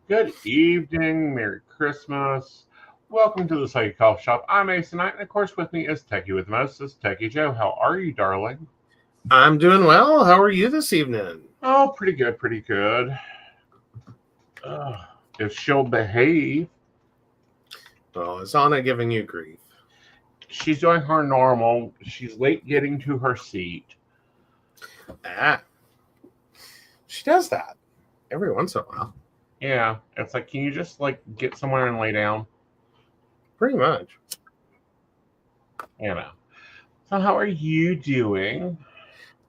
Good evening, Merry Christmas. Welcome to the Psychic Coffee Shop. I'm Aeson Knight, and of course, with me is Techie with most. This is Techie Joe. How are you, darling? I'm doing well. How are you this evening? Oh, pretty good, pretty good. If she'll behave, Oh, is Anna giving you grief? she's doing her normal. She's late getting to her seat. Ah, she does that every once in a while. Yeah, it's like, can you just get somewhere and lay down? Pretty much. You know. So, how are you doing?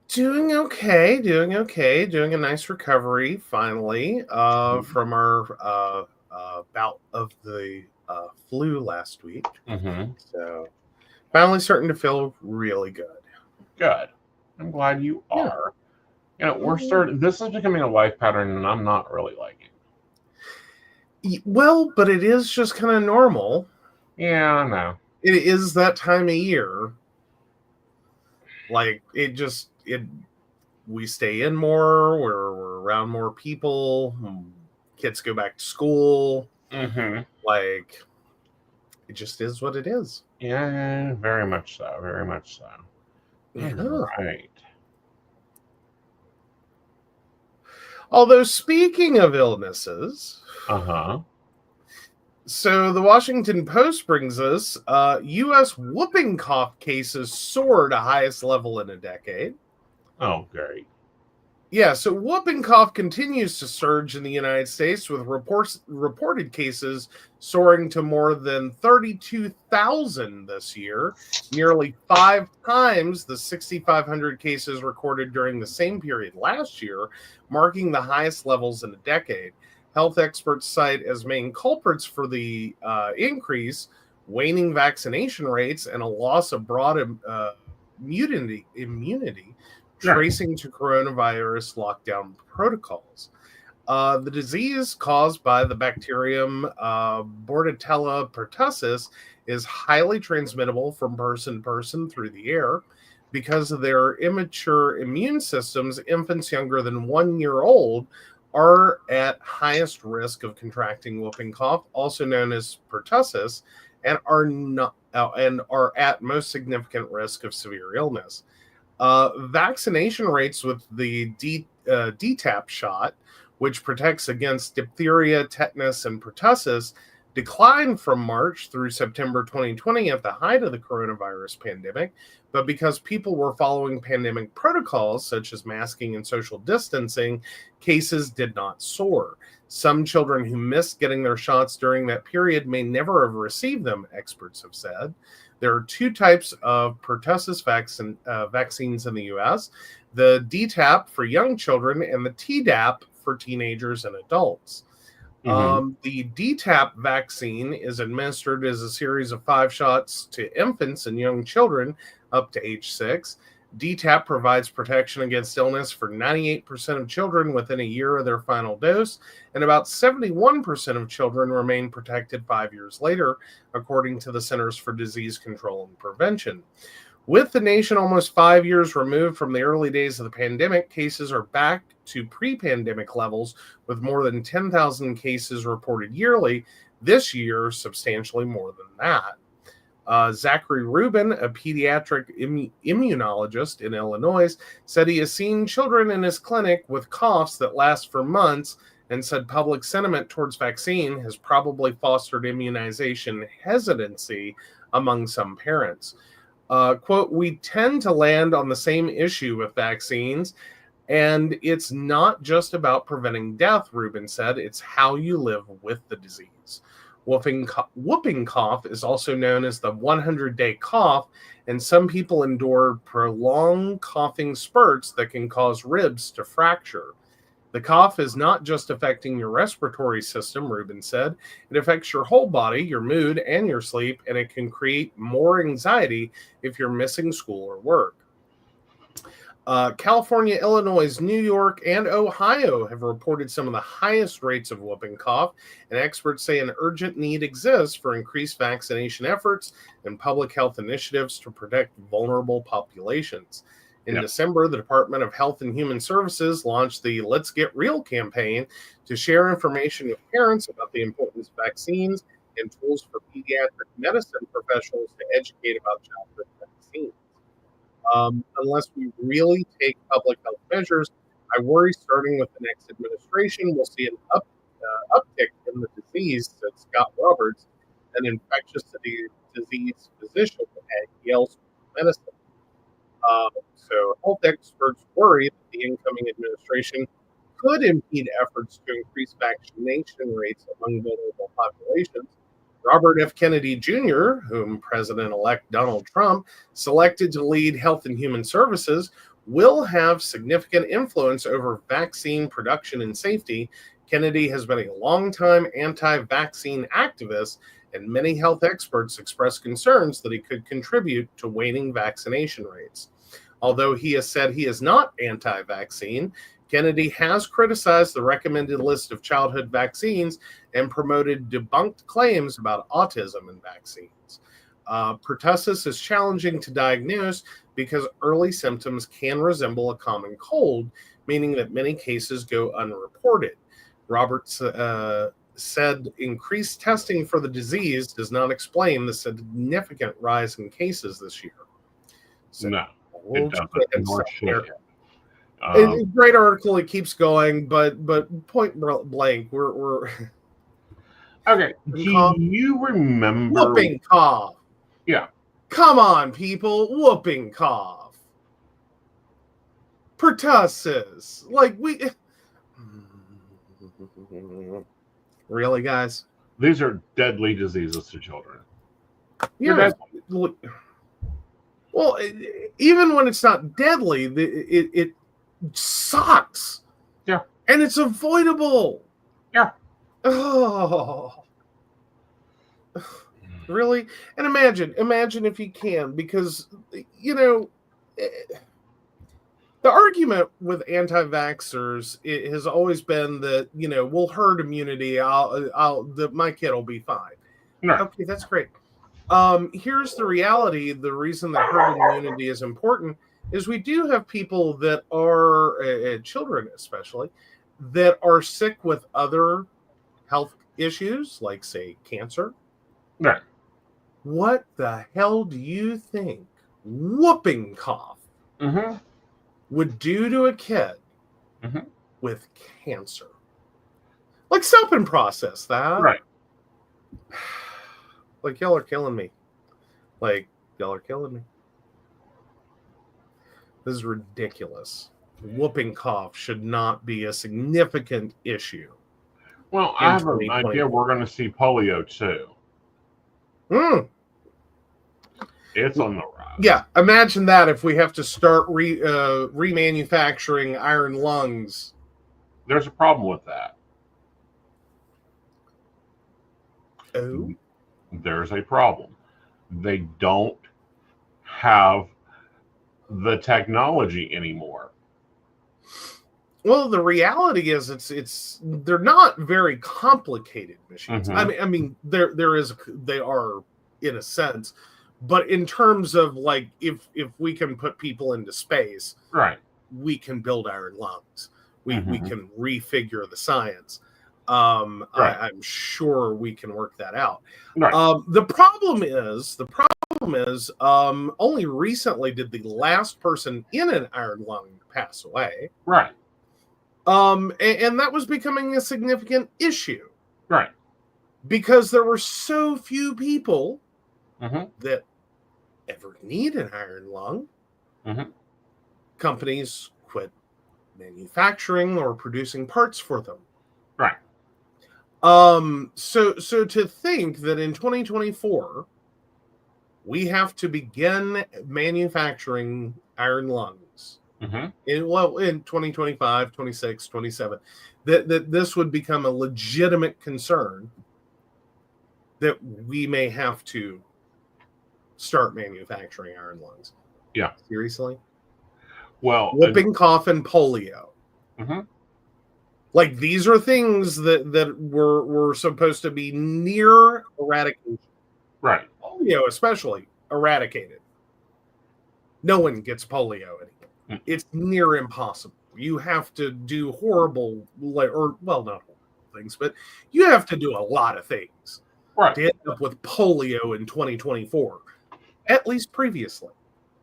Doing okay. Doing a nice recovery finally from our bout of the flu last week. Mm-hmm. So finally starting to feel really good. Good. I'm glad you Yeah. are. This is becoming a life pattern, and I'm not really liking. Well, but it is just kind of normal. Yeah, I know. It is that time of year. Like we stay in more, we're around more people, kids go back to school. Mm-hmm. Like, it just is what it is. Yeah, very much so. Very much so. Yeah. Right. Although, speaking of illnesses, Uh-huh. so the Washington Post brings us U.S. whooping cough cases soar to highest level in a decade. Oh, great. Yeah, so whooping cough continues to surge in the United States, with reported cases soaring to more than 32,000 this year, nearly 5 times the 6,500 cases recorded during the same period last year, marking the highest levels in a decade. Health experts cite as main culprits for the increase waning vaccination rates and a loss of broad immunity tracing to coronavirus lockdown protocols. The disease caused by the bacterium Bordetella pertussis is highly transmittable from person to person through the air. Because of their immature immune systems, infants younger than 1 year old are at highest risk of contracting whooping cough, also known as pertussis, and are at most significant risk of severe illness. Vaccination rates with the DTaP shot, which protects against diphtheria, tetanus, and pertussis, declined from March through September 2020 at the height of the coronavirus pandemic. But because people were following pandemic protocols such as masking and social distancing, cases did not soar. Some children who missed getting their shots during that period may never have received them, experts have said. There are 2 types of pertussis vaccines in the U.S., the DTaP for young children and the Tdap for teenagers and adults. The DTaP vaccine is administered as a series of 5 shots to infants and young children up to age 6. DTaP provides protection against illness for 98% of children within a year of their final dose, and about 71% of children remain protected 5 years later, according to the Centers for Disease Control and Prevention. With the nation almost 5 years removed from the early days of the pandemic, cases are back to pre-pandemic levels, with more than 10,000 cases reported yearly. This year, substantially more than that. Zachary Rubin, a pediatric immunologist in Illinois, said he has seen children in his clinic with coughs that last for months, and said public sentiment towards vaccine has probably fostered immunization hesitancy among some parents. Quote, we tend to land on the same issue with vaccines, and it's not just about preventing death, Rubin said. It's how you live with the disease. Whooping cough is also known as the 100-day cough, and some people endure prolonged coughing spurts that can cause ribs to fracture. The cough is not just affecting your respiratory system, Rubin said. It affects your whole body, your mood, and your sleep, and it can create more anxiety if you're missing school or work. California, Illinois, New York, and Ohio have reported some of the highest rates of whooping cough, and experts say an urgent need exists for increased vaccination efforts and public health initiatives to protect vulnerable populations. In December, the Department of Health and Human Services launched the Let's Get Real campaign to share information with parents about the importance of vaccines and tools for pediatric medicine professionals to educate about childhood vaccines. Unless we really take public health measures, I worry starting with the next administration, we'll see an uptick in the disease, said Scott Roberts, an infectious disease physician at Yale School of Medicine. So health experts worry that the incoming administration could impede efforts to increase vaccination rates among vulnerable populations. Robert F. Kennedy Jr., whom President-elect Donald Trump selected to lead Health and Human Services, will have significant influence over vaccine production and safety. Kennedy has been a longtime anti-vaccine activist, and many health experts express concerns that he could contribute to waning vaccination rates. Although he has said he is not anti-vaccine, Kennedy has criticized the recommended list of childhood vaccines and promoted debunked claims about autism and vaccines. Pertussis is challenging to diagnose because early symptoms can resemble a common cold, meaning that many cases go unreported. Roberts said increased testing for the disease does not explain the significant rise in cases this year. So, no, it doesn't. Great article. It keeps going, but point blank, we're okay. Do you remember whooping cough? Yeah. Come on, people, whooping cough. Pertussis, like we. Really, guys? These are deadly diseases to children. Yeah. Well, even when it's not deadly, it sucks. Yeah. And it's avoidable. Yeah. Oh. Really? And imagine if you can, because, you know, the argument with anti-vaxxers has always been that, you know, we'll herd immunity. My kid will be fine. No. Okay, that's great. Here's the reality. The reason that herd immunity is important is we do have people that are, children especially, that are sick with other health issues, like, say, cancer. Right. What the hell do you think whooping cough would do to a kid with cancer? Like, stop and process that. Right. Like, y'all are killing me. This is ridiculous. Whooping cough should not be a significant issue. Well, I have an idea we're going to see polio too. It's on the rise. Yeah, imagine that if we have to start remanufacturing iron lungs. There's a problem with that. Oh? There's a problem. They don't have the technology anymore. Well, the reality is they're not very complicated machines. I mean they are in a sense, but in terms of, like, if we can put people into space, right, we can build iron lungs. We can refigure the science. Right. I'm sure we can work that out. Right. The problem is only recently did the last person in an iron lung pass away. Right. And that was becoming a significant issue. Right. Because there were so few people that ever need an iron lung. Companies quit manufacturing or producing parts for them. Right. So to think that in 2024 we have to begin manufacturing iron lungs in 2025, 26, 27, that this would become a legitimate concern that we may have to start manufacturing iron lungs. Yeah. Seriously? Well, whooping cough and polio. Like, these are things that were supposed to be near eradication. Right. Polio especially eradicated. No one gets polio anymore. It's near impossible. You have to do horrible, not horrible things, but you have to do a lot of things to end up with polio in 2024, at least previously.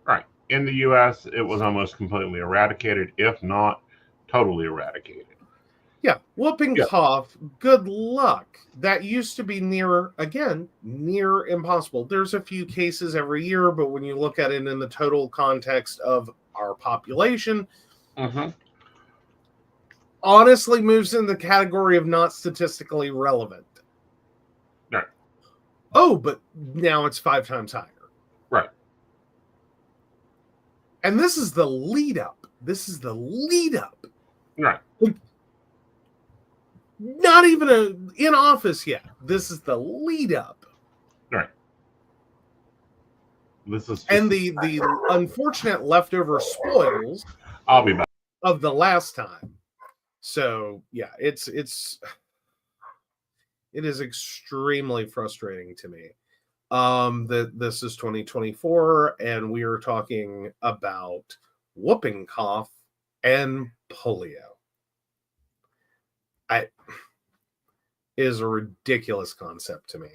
Right. In the U.S., it was almost completely eradicated, if not totally eradicated. Yeah, whooping cough, good luck. That used to be near impossible. There's a few cases every year, but when you look at it in the total context of our population, honestly moves in the category of not statistically relevant. Right. Oh, but now it's 5 times higher. Right. And this is the lead up. Right. Not even in office yet. This is the lead up. Right. This is and the unfortunate leftover spoils. I'll be back. Of the last time. So yeah, it is extremely frustrating to me. That this is 2024 and we are talking about whooping cough and polio. It is a ridiculous concept to me.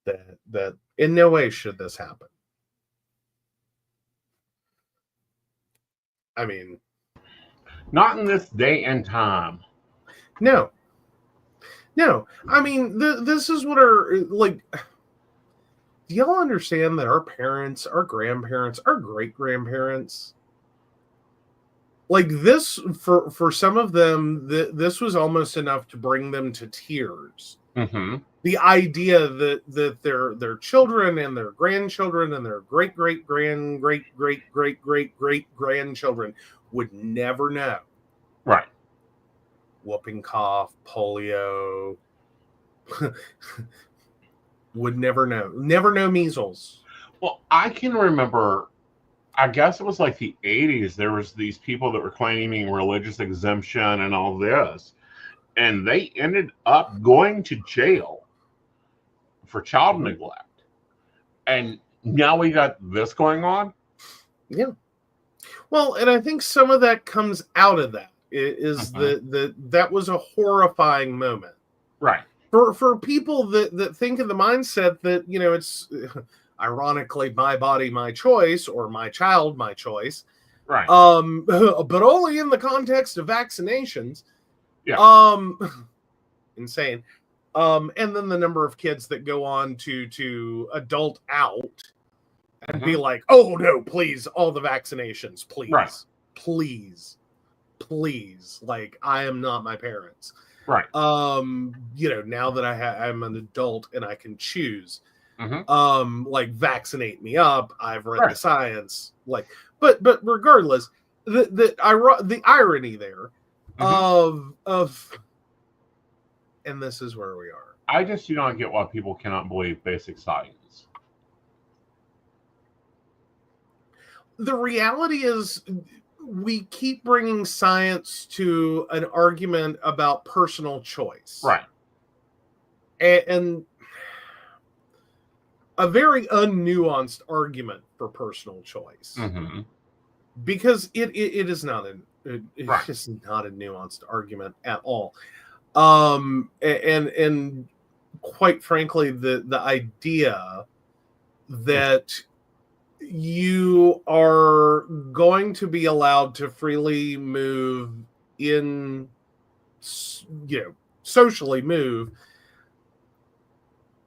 That in no way should this happen. I mean, not in this day and time. No. I mean, this is what do y'all understand that our parents, our grandparents, our great-grandparents, this for some of them, this was almost enough to bring them to tears. Mm-hmm. The idea that their children and their grandchildren and their great-great-great-great-great-great-great-grandchildren would never know. Right. Whooping cough, polio, would never know measles. Well, I can remember, I guess it was like the 80s, there was these people that were claiming religious exemption and all this, and they ended up going to jail for child neglect. And now we got this going on? Yeah. Well, and I think some of that comes out of that. Is that was a horrifying moment. Right. For people that think in the mindset that, it's ironically my body, my choice, or my child, my choice. Right. But only in the context of vaccinations. Yeah. Insane. And then the number of kids that go on to adult out and be like, oh no, please, all the vaccinations, please. Right. Please. Like, I am not my parents. Right. Now that I'm an adult and I can choose, vaccinate me up. I've read the science. But regardless, the irony there of and this is where we are. I just do not get why people cannot believe basic science. The reality is, we keep bringing science to an argument about personal choice. Right. And a very unnuanced argument for personal choice. Mm-hmm. Because it is not just not a nuanced argument at all. And quite frankly, the idea that you are going to be allowed to freely move socially move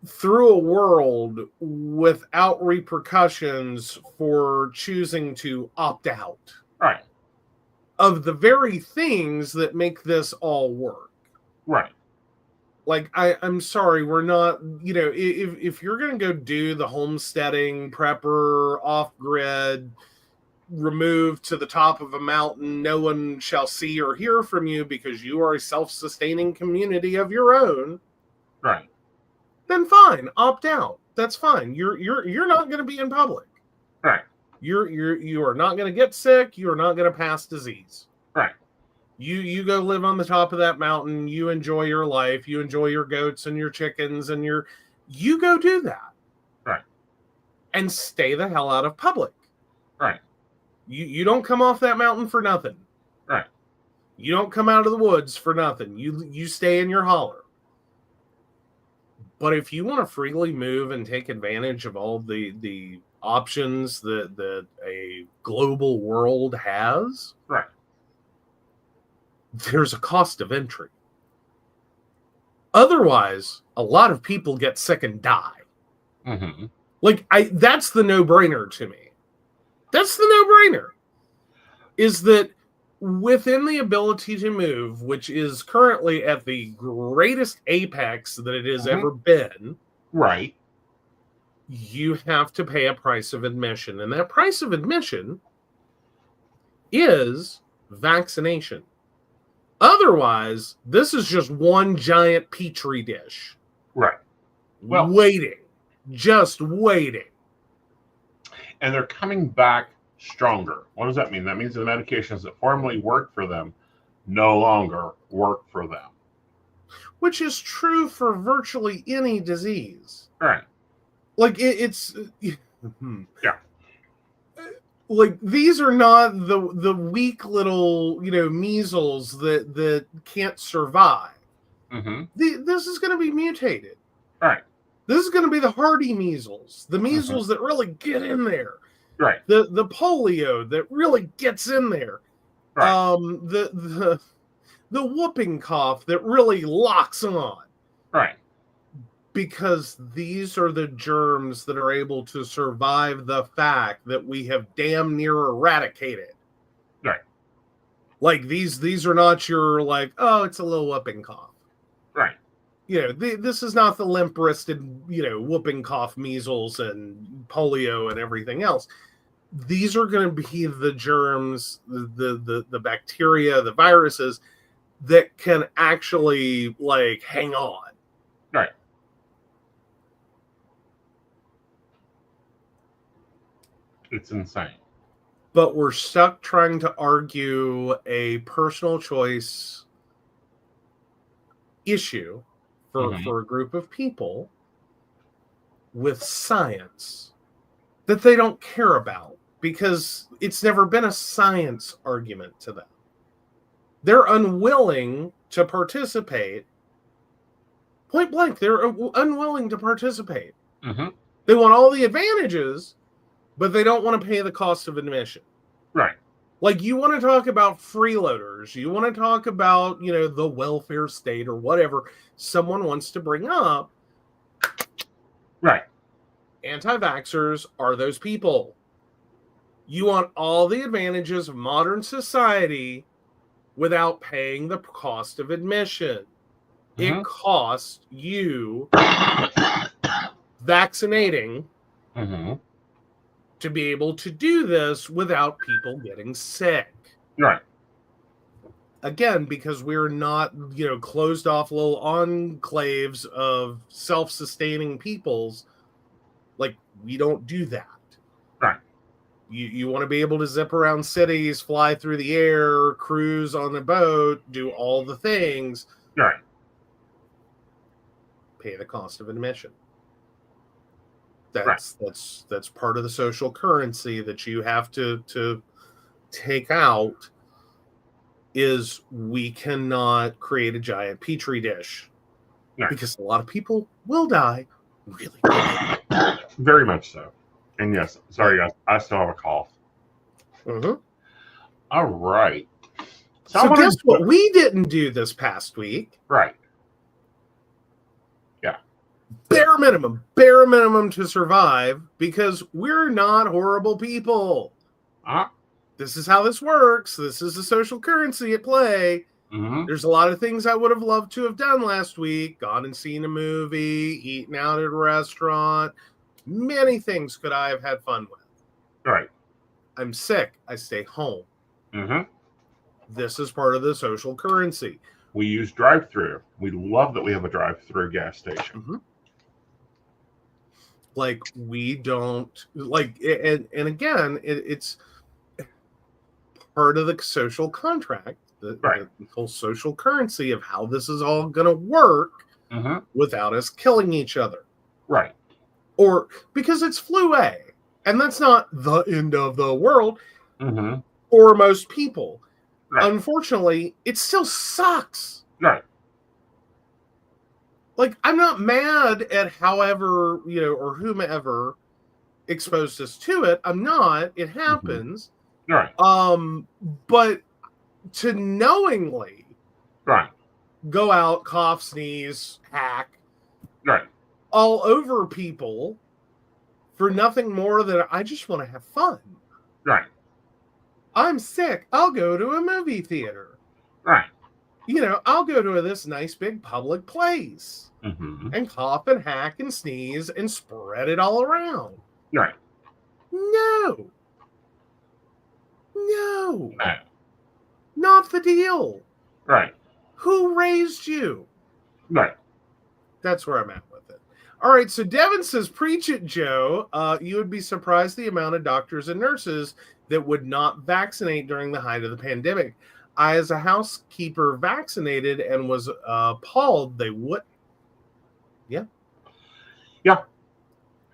through a world without repercussions for choosing to opt out. Right. Of the very things that make this all work. Right. I'm sorry, we're not, if you're going to go do the homesteading, prepper, off-grid, removed to the top of a mountain, no one shall see or hear from you because you are a self-sustaining community of your own. Right. Then fine, opt out. That's fine. You're not going to be in public. Right. You are not going to get sick. You are not going to pass disease. Right. You go live on the top of that mountain. You enjoy your life. You enjoy your goats and your chickens and you go do that. Right. And stay the hell out of public. Right. You don't come off that mountain for nothing. Right. You don't come out of the woods for nothing. You stay in your holler. But if you want to freely move and take advantage of all the options that a global world has, right, there's a cost of entry. Otherwise, a lot of people get sick and die. Mm-hmm. Like, that's the no-brainer to me. That's the no-brainer. Is that within the ability to move, which is currently at the greatest apex that it has ever been, right, you have to pay a price of admission. And that price of admission is vaccination. Otherwise, this is just one giant petri dish. Right. Well, waiting. Just waiting. And they're coming back stronger. What does that mean? That means the medications that formerly worked for them no longer work for them. Which is true for virtually any disease. Right. Like, it's... Yeah. Like, these are not the weak little, measles that can't survive. Mm-hmm. This is going to be mutated. Right. This is going to be the hardy measles. The measles that really get in there. Right. The polio that really gets in there. Right. The whooping cough that really locks on. Right. Because these are the germs that are able to survive the fact that we have damn near eradicated. Right. Like, these are not your, like, oh, it's a little whooping cough. Right. This is not the limp-wristed, whooping cough, measles, and polio and everything else. These are going to be the germs, the bacteria, the viruses that can actually, like, hang on. Right. It's insane. But we're stuck trying to argue a personal choice issue for a group of people with science that they don't care about because it's never been a science argument to them. They're unwilling to participate. Point blank, they're unwilling to participate. Mm-hmm. They want all the advantages, but they don't want to pay the cost of admission. Right. Like, you want to talk about freeloaders, you want to talk about, the welfare state or whatever someone wants to bring up. Right. Anti-vaxxers are those people. You want all the advantages of modern society without paying the cost of admission. Mm-hmm. It costs you vaccinating to be able to do this without people getting sick. Right. Again, because we're not, closed off little enclaves of self-sustaining peoples. Like, we don't do that. Right. You want to be able to zip around cities, fly through the air, cruise on a boat, do all the things. Right. Pay the cost of admission. That's part of the social currency that you have to take out. Is we cannot create a giant petri dish because a lot of people will die really quickly. Very much so. And yes, sorry guys, I still have a cough. Mm-hmm. All right. So guess what we didn't do this past week? Right. Yeah. Bare minimum to survive because we're not horrible people. This is how this works. This is the social currency at play. Mm-hmm. There's a lot of things I would have loved to have done last week. Gone and seen a movie, eaten out at a restaurant. Many things could I have had fun with. Right. I'm sick. I stay home. Mm-hmm. This is part of the social currency. We use drive-through. We love that we have a drive-through gas station. Mm-hmm. Like, we don't... Like, and again, it's... part of the social contract, the whole social currency of how this is all going to work without us killing each other. Right. Or because it's flu A, and that's not the end of the world. Mm-hmm. for most people. Right. Unfortunately, it still sucks. Right. Like, I'm not mad at however, or whomever exposed us to it. I'm not. It happens. Right. But to knowingly Right. go out, cough, sneeze, hack Right. all over people for nothing more than I just want to have fun. Right. I'm sick. I'll go to a movie theater. Right. I'll go to this nice big public place Mm-hmm. and cough and hack and sneeze and spread it all around. Right. No. No. Not the deal. Right. Who raised you? Right. That's where I'm at with it. All right, so Devin says, preach it, Joe. You would be surprised the amount of doctors and nurses that would not vaccinate during the height of the pandemic. I, as a housekeeper, vaccinated and was appalled they would. Yeah. Yeah.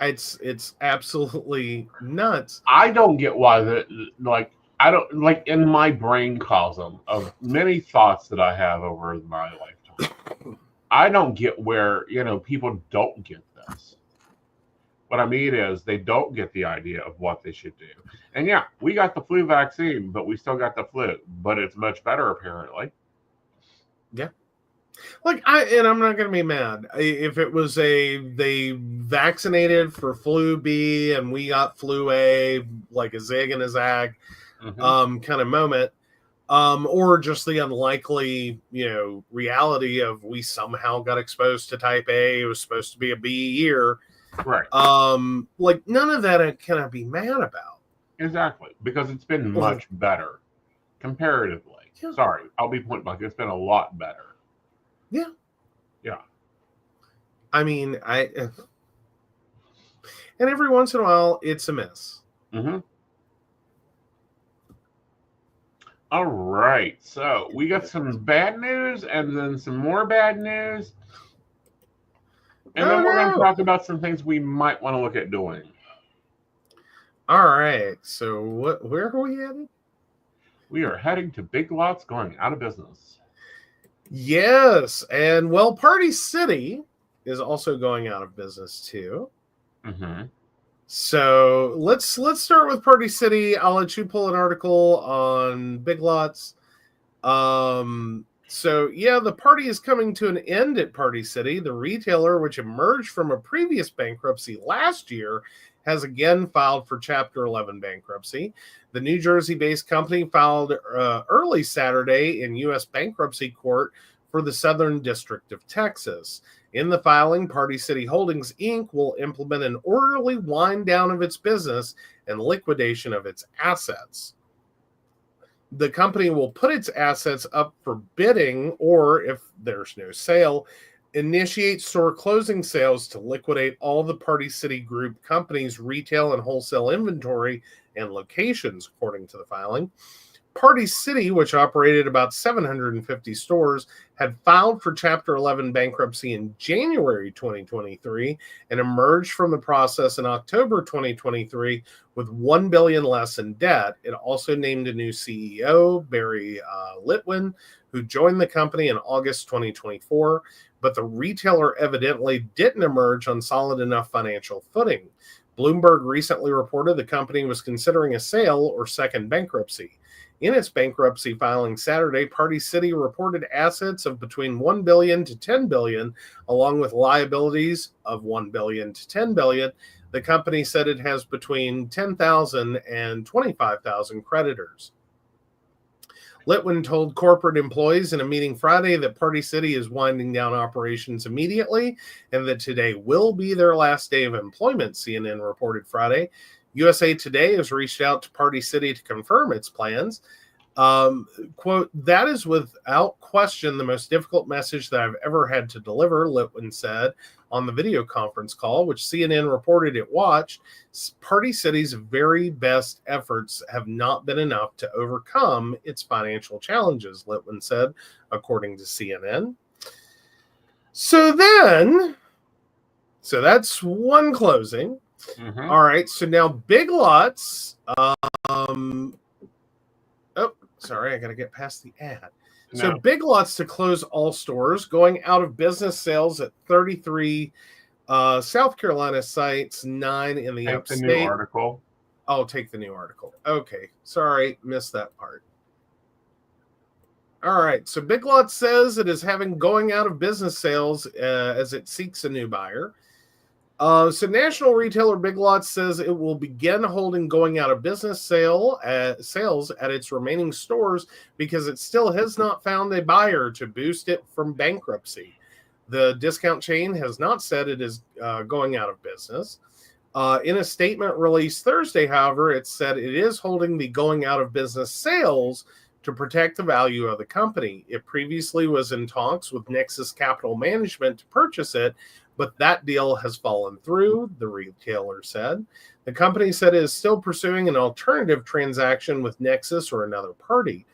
It's absolutely nuts. I don't get why I don't like in my brain cosm of many thoughts that I have over my lifetime. I don't get where, people don't get this. What I mean is they don't get the idea of what they should do. And yeah, we got the flu vaccine, but we still got the flu, but it's much better apparently. Yeah. Like I'm not going to be mad if it was they vaccinated for flu B and we got flu A, like a zig and a zag, kind of moment, or just the unlikely, reality of we somehow got exposed to type A. It was supposed to be a B year, right? Like none of that can I be mad about. Exactly, because it's been much better comparatively. Yeah. Sorry, I'll be point blank. It's been a lot better. Yeah. Yeah. I mean, and every once in a while, it's a miss. Mm-hmm. All right. So we got some bad news and then some more bad news. And then we're going to talk about some things we might want to look at doing. All right. So where are we headed? We are heading to Big Lots going out of business. Yes, and Party City is also going out of business too. Mm-hmm. So let's start with Party City. I'll let you pull an article on Big Lots. So yeah, the party is coming to an end at Party City. The retailer, which emerged from a previous bankruptcy last year, has again filed for Chapter 11 bankruptcy. The New Jersey-based company filed early Saturday in U.S. bankruptcy court for the Southern District of Texas. In the filing, Party City Holdings, Inc. will implement an orderly wind down of its business and liquidation of its assets. The company will put its assets up for bidding, or if there's no sale, initiate store closing sales to liquidate all the Party City Group companies' retail and wholesale inventory and locations, according to the filing. Party City, which operated about 750 stores, had filed for Chapter 11 bankruptcy in January 2023 and emerged from the process in October 2023 with $1 billion less in debt. It also named a new CEO, Barry Litwin, who joined the company in August 2024, but the retailer evidently didn't emerge on solid enough financial footing. Bloomberg recently reported the company was considering a sale or second bankruptcy. In its bankruptcy filing Saturday, Party City reported assets of between $1 billion to $10 billion, along with liabilities of $1 billion to $10 billion. The company said it has between 10,000 and 25,000 creditors. Litwin told corporate employees in a meeting Friday that Party City is winding down operations immediately and that today will be their last day of employment, CNN reported Friday. USA Today has reached out to Party City to confirm its plans. Quote, that is without question the most difficult message that I've ever had to deliver, Litwin said on the video conference call, which CNN reported it watched. Party City's very best efforts have not been enough to overcome its financial challenges, Litwin said, according to CNN. So that's one closing. Mm-hmm. All right, so now Big Lots Sorry, I got to get past the ad. No. So Big Lots to close all stores, going out of business sales at 33 South Carolina sites, 9 in the Take upstate. the new article. I'll take the new article. Okay. Sorry, missed that part. All right. So Big Lots says it is having going out of business sales as it seeks a new buyer. So national retailer Big Lots says it will begin holding going out of business sales at its remaining stores because it still has not found a buyer to boost it from bankruptcy. The discount chain has not said it is going out of business. In a statement released Thursday, however, it said it is holding the going out of business sales to protect the value of the company. It previously was in talks with Nexus Capital Management to purchase it, but that deal has fallen through, the retailer said. The company said it is still pursuing an alternative transaction with Nexus or another party.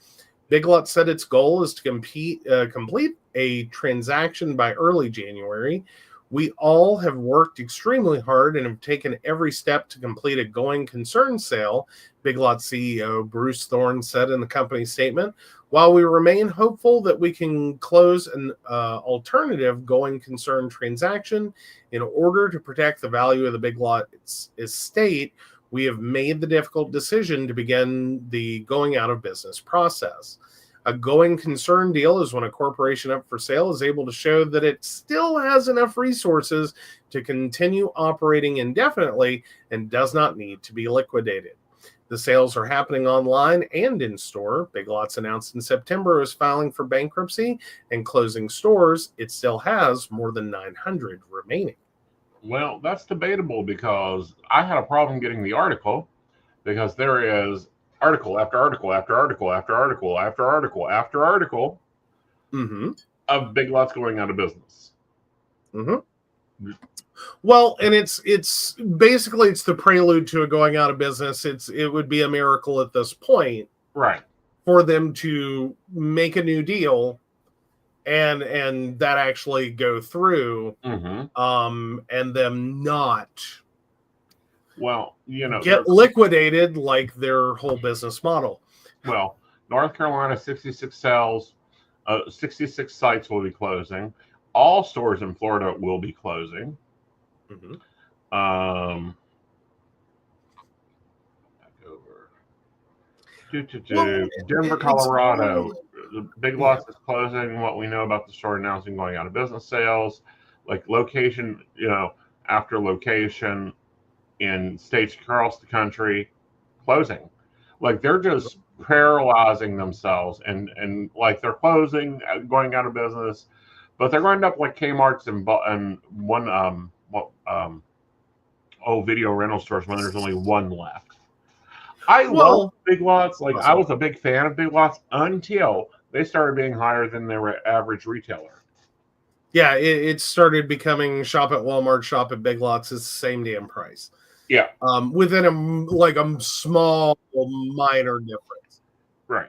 Big Lots said its goal is to complete a transaction by early January. We all have worked extremely hard and have taken every step to complete a going concern sale, Big Lots CEO Bruce Thorne said in the company statement. While we remain hopeful that we can close an alternative going concern transaction in order to protect the value of the Big Lots estate, we have made the difficult decision to begin the going out of business process. A going concern deal is when a corporation up for sale is able to show that it still has enough resources to continue operating indefinitely and does not need to be liquidated. The sales are happening online and in store. Big Lots announced in September it was filing for bankruptcy and closing stores. It still has more than 900 remaining. Well, that's debatable because I had a problem getting the article because there is article after article after article after article after article after article of Big Lots going out of business. Well, and it's basically it's the prelude to a going out of business. It would be a miracle at this point, right, for them to make a new deal and that actually go through, and them not get liquidated like their whole business model. Well, North Carolina 66 sales, 66 sites will be closing. All stores in Florida will be closing. Back over. Denver, Colorado. The Big Lots is closing. What we know about the store announcing going out of business sales, like location, after location in states across the country, closing. Like they're just paralyzing themselves, and like they're closing, going out of business, but they're going up like Kmart's and one video rental stores when there's only one left. I love Big Lots. Like I was a big fan of Big Lots until they started being higher than their average retailer. Yeah, it started becoming shop at Walmart, shop at Big Lots is the same damn price. Yeah. Within a small minor difference. Right.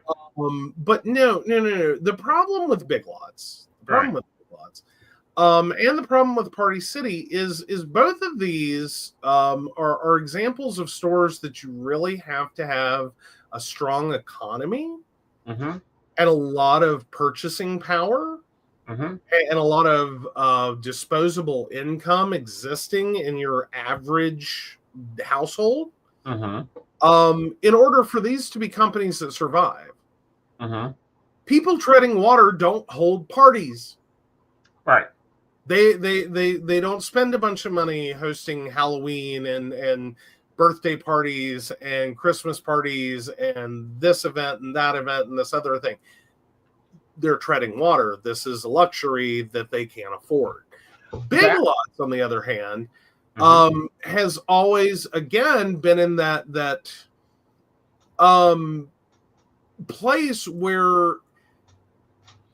But no. The problem with Big Lots, and the problem with Party City is both of these are examples of stores that you really have to have a strong economy and a lot of purchasing power and a lot of disposable income existing in your average household in order for these to be companies that survive. People treading water don't hold parties. Right. They don't spend a bunch of money hosting Halloween and birthday parties and Christmas parties and this event and that event and this other thing. They're treading water. This is a luxury that they can't afford. Big Lots, on the other hand, has always again been in that place where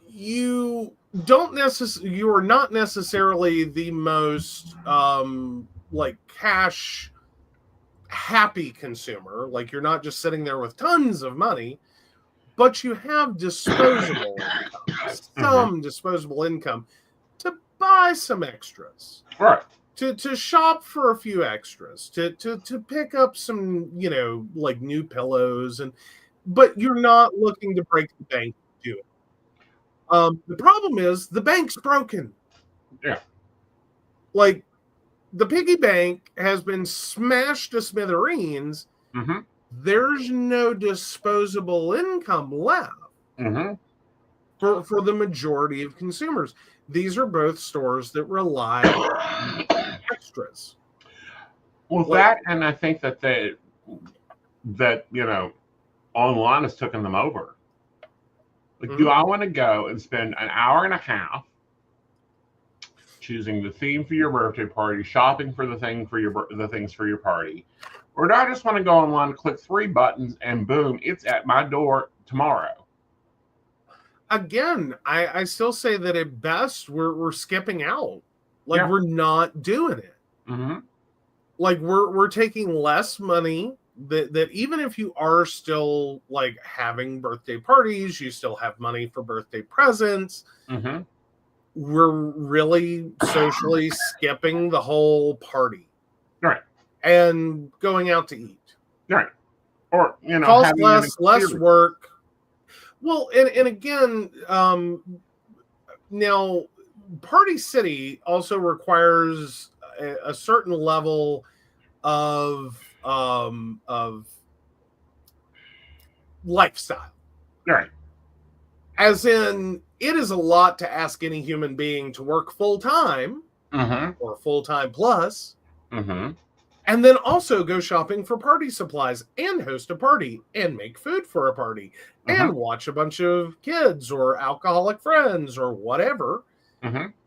you are not necessarily the most cash happy consumer. Like you're not just sitting there with tons of money, but you have disposable income, some disposable income to buy some extras. Right. To shop for a few extras, to pick up some, like new pillows and but you're not looking to break the bank to do it. The problem is the bank's broken. Yeah. Like, the piggy bank has been smashed to smithereens. Mm-hmm. There's no disposable income left Mm-hmm. for the majority of consumers. These are both stores that rely on extras. Well, that, and I think that online has taken them over. Like, do I want to go and spend an hour and a half choosing the theme for your birthday party, shopping for the things for your party, or do I just want to go online, click 3 buttons, and boom, it's at my door tomorrow? Again, I still say that at best we're skipping out. Like, we're not doing it. Mm-hmm. Like, we're taking less money. That even if you are still like having birthday parties, you still have money for birthday presents. Mm-hmm. We're really socially skipping the whole party, Right, and going out to eat. Right, or cost less work. Well, and again, now Party City also requires a certain level of lifestyle. Right. As in, it is a lot to ask any human being to work full-time or full-time plus, and then also go shopping for party supplies and host a party and make food for a party and watch a bunch of kids or alcoholic friends or whatever,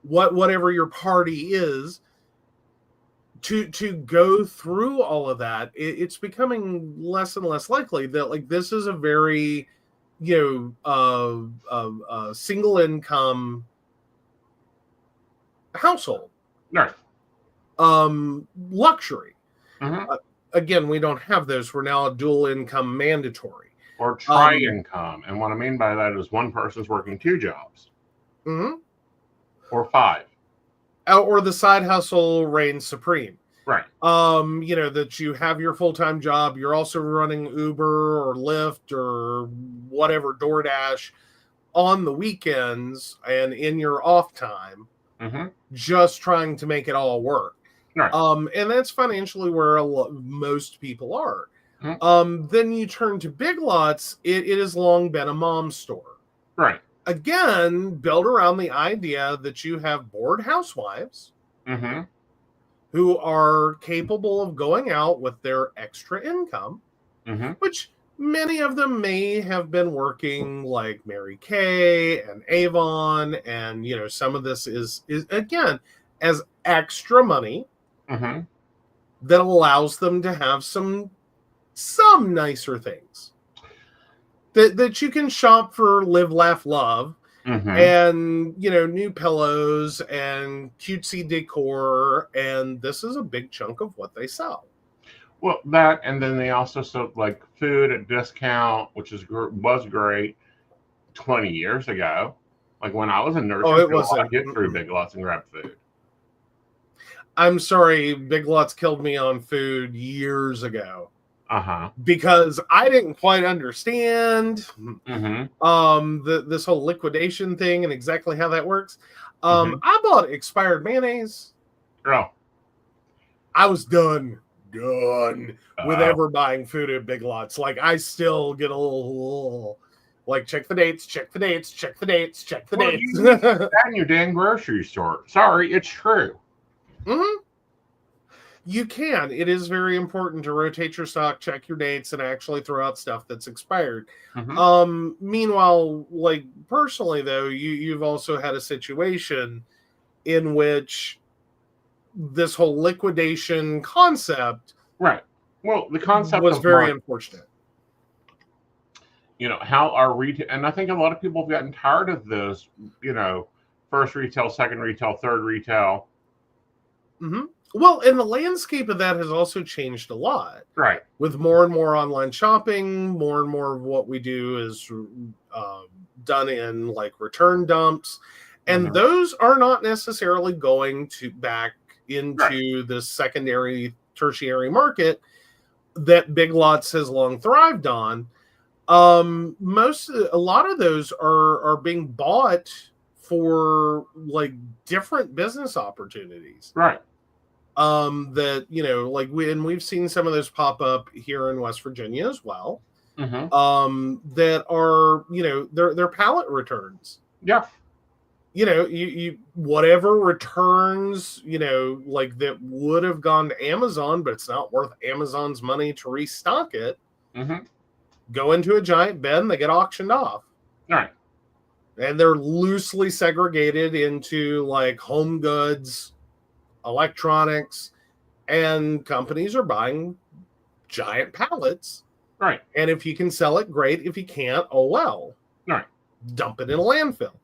whatever your party is. To go through all of that, it's becoming less and less likely that like this is a very single income household, right? Luxury. Again, we don't have those. We're now a dual income mandatory or tri-income, and what I mean by that is one person's working 2 jobs, or 5. Or the side hustle reigns supreme. Right. That you have your full-time job, you're also running Uber or Lyft or whatever, DoorDash on the weekends and in your off time, just trying to make it all work. Right. And that's financially where most people are. Then you turn to Big Lots. It has long been a mom store. Right. Again, built around the idea that you have bored housewives who are capable of going out with their extra income, which many of them may have been working like Mary Kay and Avon, and some of this is again as extra money that allows them to have some nicer things that you can shop for, live, laugh, love, and new pillows and cutesy decor, and this is a big chunk of what they sell. Well, that, and then they also sell like food at discount, which was great 20 years ago. Like when I was a nurse, I'd get through Big Lots and grab food. I'm sorry, Big Lots killed me on food years ago. Because I didn't quite understand this whole liquidation thing and exactly how that works. I bought expired mayonnaise. Oh. I was done with ever buying food at Big Lots. Like, I still get a little like, check the dates. You need that in your damn grocery store. Sorry, it's true. You can. It is very important to rotate your stock, check your dates, and actually throw out stuff that's expired. Meanwhile, like personally though, you've also had a situation in which this whole liquidation concept, right? Well, the concept was very unfortunate. How our retail, and I think a lot of people have gotten tired of this. First retail, second retail, third retail. Well, and the landscape of that has also changed a lot. Right. With more and more online shopping, more and more of what we do is done in like return dumps. And those are not necessarily going to back into the secondary, tertiary market that Big Lots has long thrived on. A lot of those are being bought for like different business opportunities. Right. That, you know, like we've seen some of those pop up here in West Virginia as well. That are, you know, they're pallet returns. Yeah. You know, you whatever returns, you know, like that would have gone to Amazon, but it's not worth Amazon's money to restock it. Go into a giant bin, they get auctioned off. Right. And they're loosely segregated into like home goods, electronics, and companies are buying giant pallets. Right. And if you can sell it, great. If you can't, oh well. Right. Dump it in a landfill.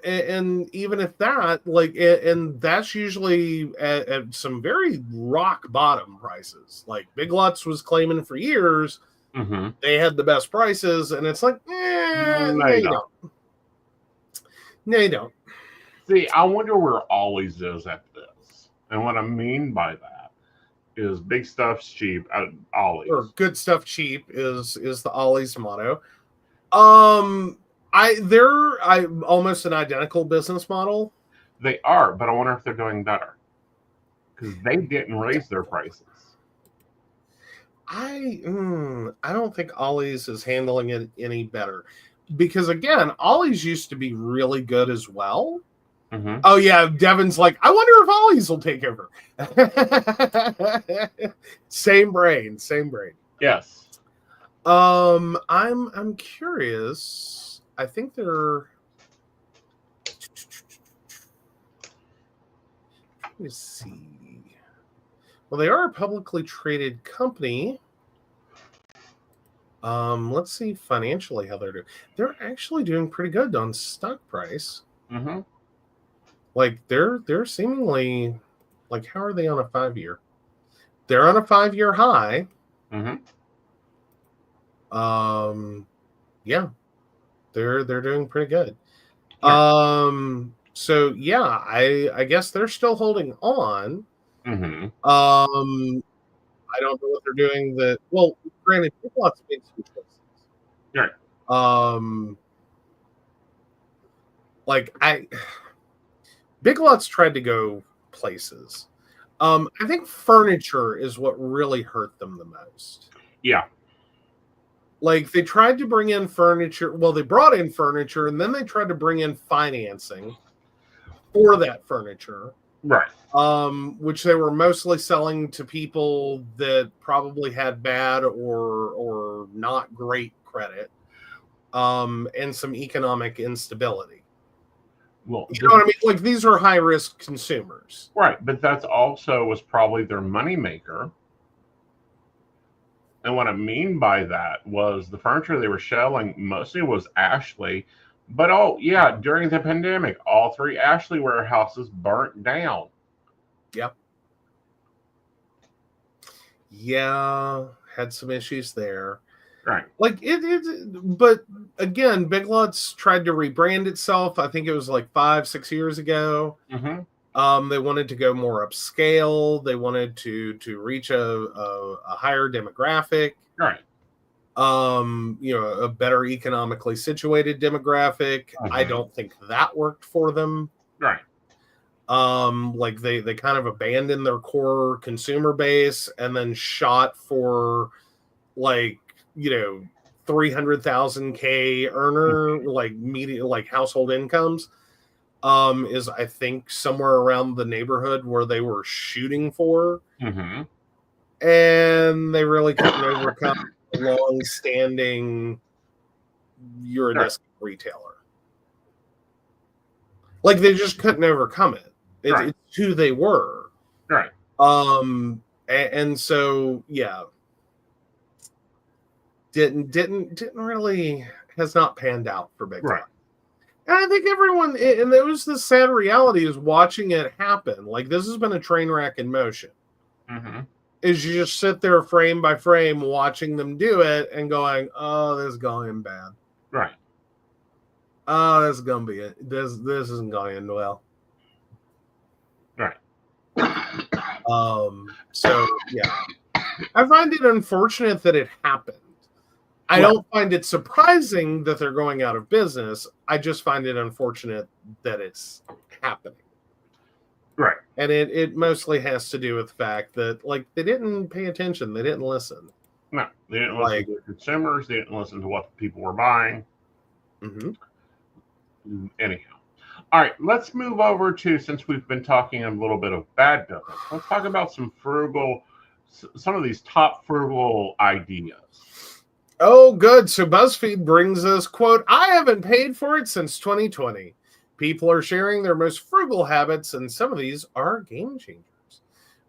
And even if that, like, and that's usually at some very rock bottom prices. Like Big Lots was claiming for years, they had the best prices, and it's like, no, you don't. No, you don't. See, I wonder where Ollie's is at this, and what I mean by that is big stuff's cheap at Ollie's. Or good stuff cheap is the Ollie's motto. They're almost an identical business model. They are, but I wonder if they're doing better because they didn't raise their prices. I don't think Ollie's is handling it any better because again, Ollie's used to be really good as well. Oh yeah, Devin's like, I wonder if Ollie's will take over. Same brain. Yes. I'm curious. I think they're. Let me see. Well, they are a publicly traded company. Let's see financially how they're doing. They're actually doing pretty good on stock price. Like they're seemingly like, how are they on a 5-year? They're on a 5-year high. Yeah, they're doing pretty good. So yeah, I guess they're still holding on. I don't know what they're doing. Well, granted, Big Lots made some choices. Right. Like Big Lots tried to go places. I think furniture is what really hurt them the most. Yeah. Like they tried to bring in furniture. Well, they brought in furniture and then they tried to bring in financing for that furniture. Right. Which they were mostly selling to people that probably had bad or not great credit. And some economic instability. Well, you know what I mean? Like these are high risk consumers. Right, but that's also was probably their moneymaker. And what I mean by that was the furniture they were selling mostly was Ashley. But during the pandemic, all 3 Ashley warehouses burnt down. Yep. Yeah, had some issues there. Right. Like but again, Big Lots tried to rebrand itself. I think it was like 5-6 years ago. They wanted to go more upscale. They wanted to reach a higher demographic. Right. You know, a better economically situated demographic. I don't think that worked for them. Right. Like they kind of abandoned their core consumer base and then shot for like, you know, 300,000 earner, like media, like household incomes, is I think somewhere around the neighborhood where they were shooting for. And they really couldn't overcome a long-standing, you're a discount retailer. Like they just couldn't overcome it. It's who they were. Right. And so yeah. Didn't really has not panned out for Big Lots. And I think everyone, and it was the sad reality is watching it happen. Like this has been a train wreck in motion. Is you just sit there frame by frame watching them do it and going, oh, this is going bad. Right. Oh, this is gonna be it. This isn't going to end well. Right. So yeah. I find it unfortunate that it happened. I don't find it surprising that they're going out of business. I just find it unfortunate that it's happening. Right. And it mostly has to do with the fact that, like, they didn't pay attention. They didn't listen. No, they didn't listen to the consumers. They didn't listen to what the people were buying. Mm-hmm. Anyhow. All right, let's move over to, since we've been talking a little bit of bad business, let's talk about some of these top frugal ideas. Oh, good. So BuzzFeed brings us, quote, I haven't paid for it since 2020. People are sharing their most frugal habits, and some of these are game changers.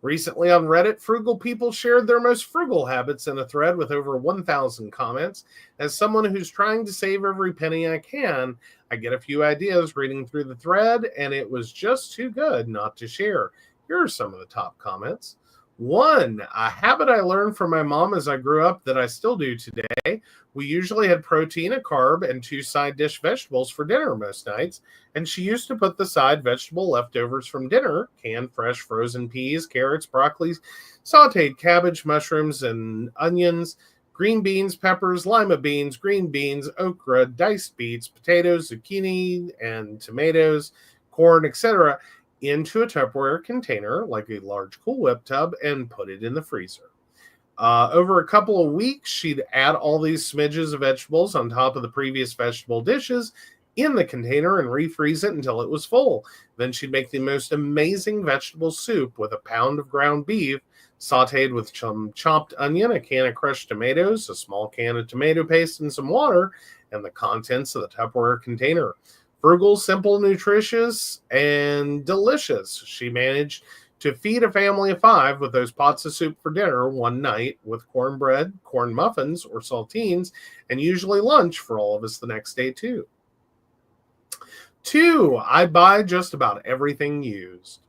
Recently on Reddit, frugal people shared their most frugal habits in a thread with over 1,000 comments. As someone who's trying to save every penny I can, I get a few ideas reading through the thread, and it was just too good not to share. Here are some of the top comments. 1, a habit I learned from my mom as I grew up that I still do today. We usually had protein, a carb, and 2 side dish vegetables for dinner most nights, and she used to put the side vegetable leftovers from dinner, canned fresh frozen peas, carrots, broccoli, sauteed cabbage, mushrooms, and onions, green beans, peppers, lima beans, green beans, okra, diced beets, potatoes, zucchini, and tomatoes, corn, etc., into a Tupperware container, like a large Cool Whip tub, and put it in the freezer. Over a couple of weeks, she'd add all these smidges of vegetables on top of the previous vegetable dishes in the container and refreeze it until it was full. Then she'd make the most amazing vegetable soup with a pound of ground beef, sauteed with some chopped onion, a can of crushed tomatoes, a small can of tomato paste, and some water, and the contents of the Tupperware container. Frugal, simple, nutritious, and delicious. She managed to feed a family of 5 with those pots of soup for dinner one night with cornbread, corn muffins, or saltines, and usually lunch for all of us the next day too. 2, I buy just about everything used.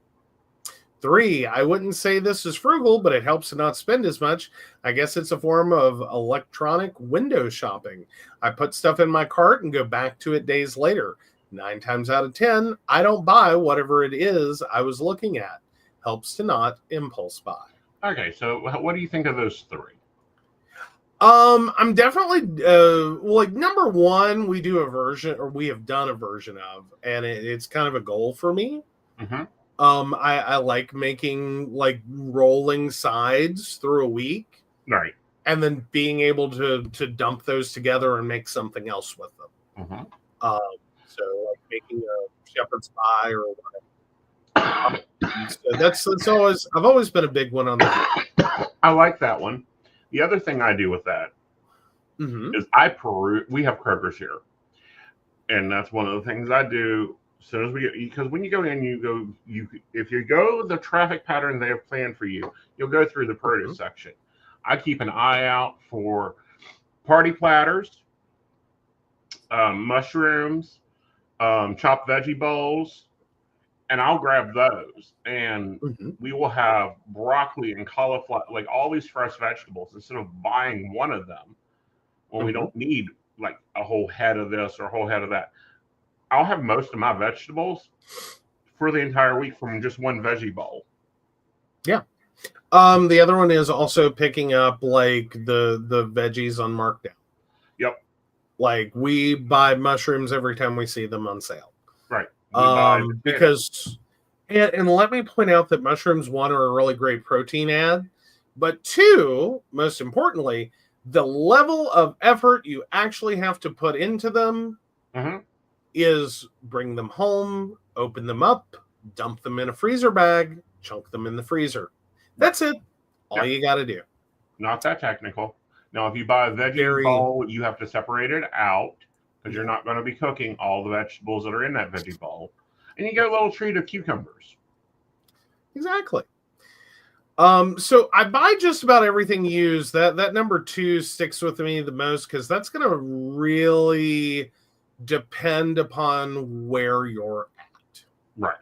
3, I wouldn't say this is frugal, but it helps to not spend as much. I guess it's a form of electronic window shopping. I put stuff in my cart and go back to it days later. 9 times out of 10, I don't buy whatever it is I was looking at. Helps to not impulse buy. Okay, so what do you think of those 3? I'm definitely like number 1. We have done a version of, and it's kind of a goal for me. Mm-hmm. I like making like rolling sides through a week, right, and then being able to dump those together and make something else with them. Mm-hmm. So like making a shepherd's pie or whatever. So I've always been a big one on that. I like that one. The other thing I do with that is we have Kroger's here, and that's one of the things I do. As soon as because when you go in, if you go the traffic pattern they have planned for you, you'll go through the produce section. I keep an eye out for party platters, mushrooms, chopped veggie bowls, and I'll grab those. And we will have broccoli and cauliflower, like all these fresh vegetables, instead of buying one of them when we don't need like a whole head of this or a whole head of that. I'll have most of my vegetables for the entire week from just one veggie bowl. Yeah. The other one is also picking up like the veggies on markdown. Yep. Like we buy mushrooms every time we see them on sale. Right. Because and let me point out that mushrooms, 1, are a really great protein add, but 2, most importantly, the level of effort you actually have to put into them is bring them home, open them up, dump them in a freezer bag, chunk them in the freezer. That's it. All you got to do. Not that technical. Now, if you buy a veggie bowl, you have to separate it out because you're not going to be cooking all the vegetables that are in that veggie bowl. And you get a little treat of cucumbers. Exactly. So I buy just about everything used. That number 2 sticks with me the most because that's going to really depend upon where you're at. Right.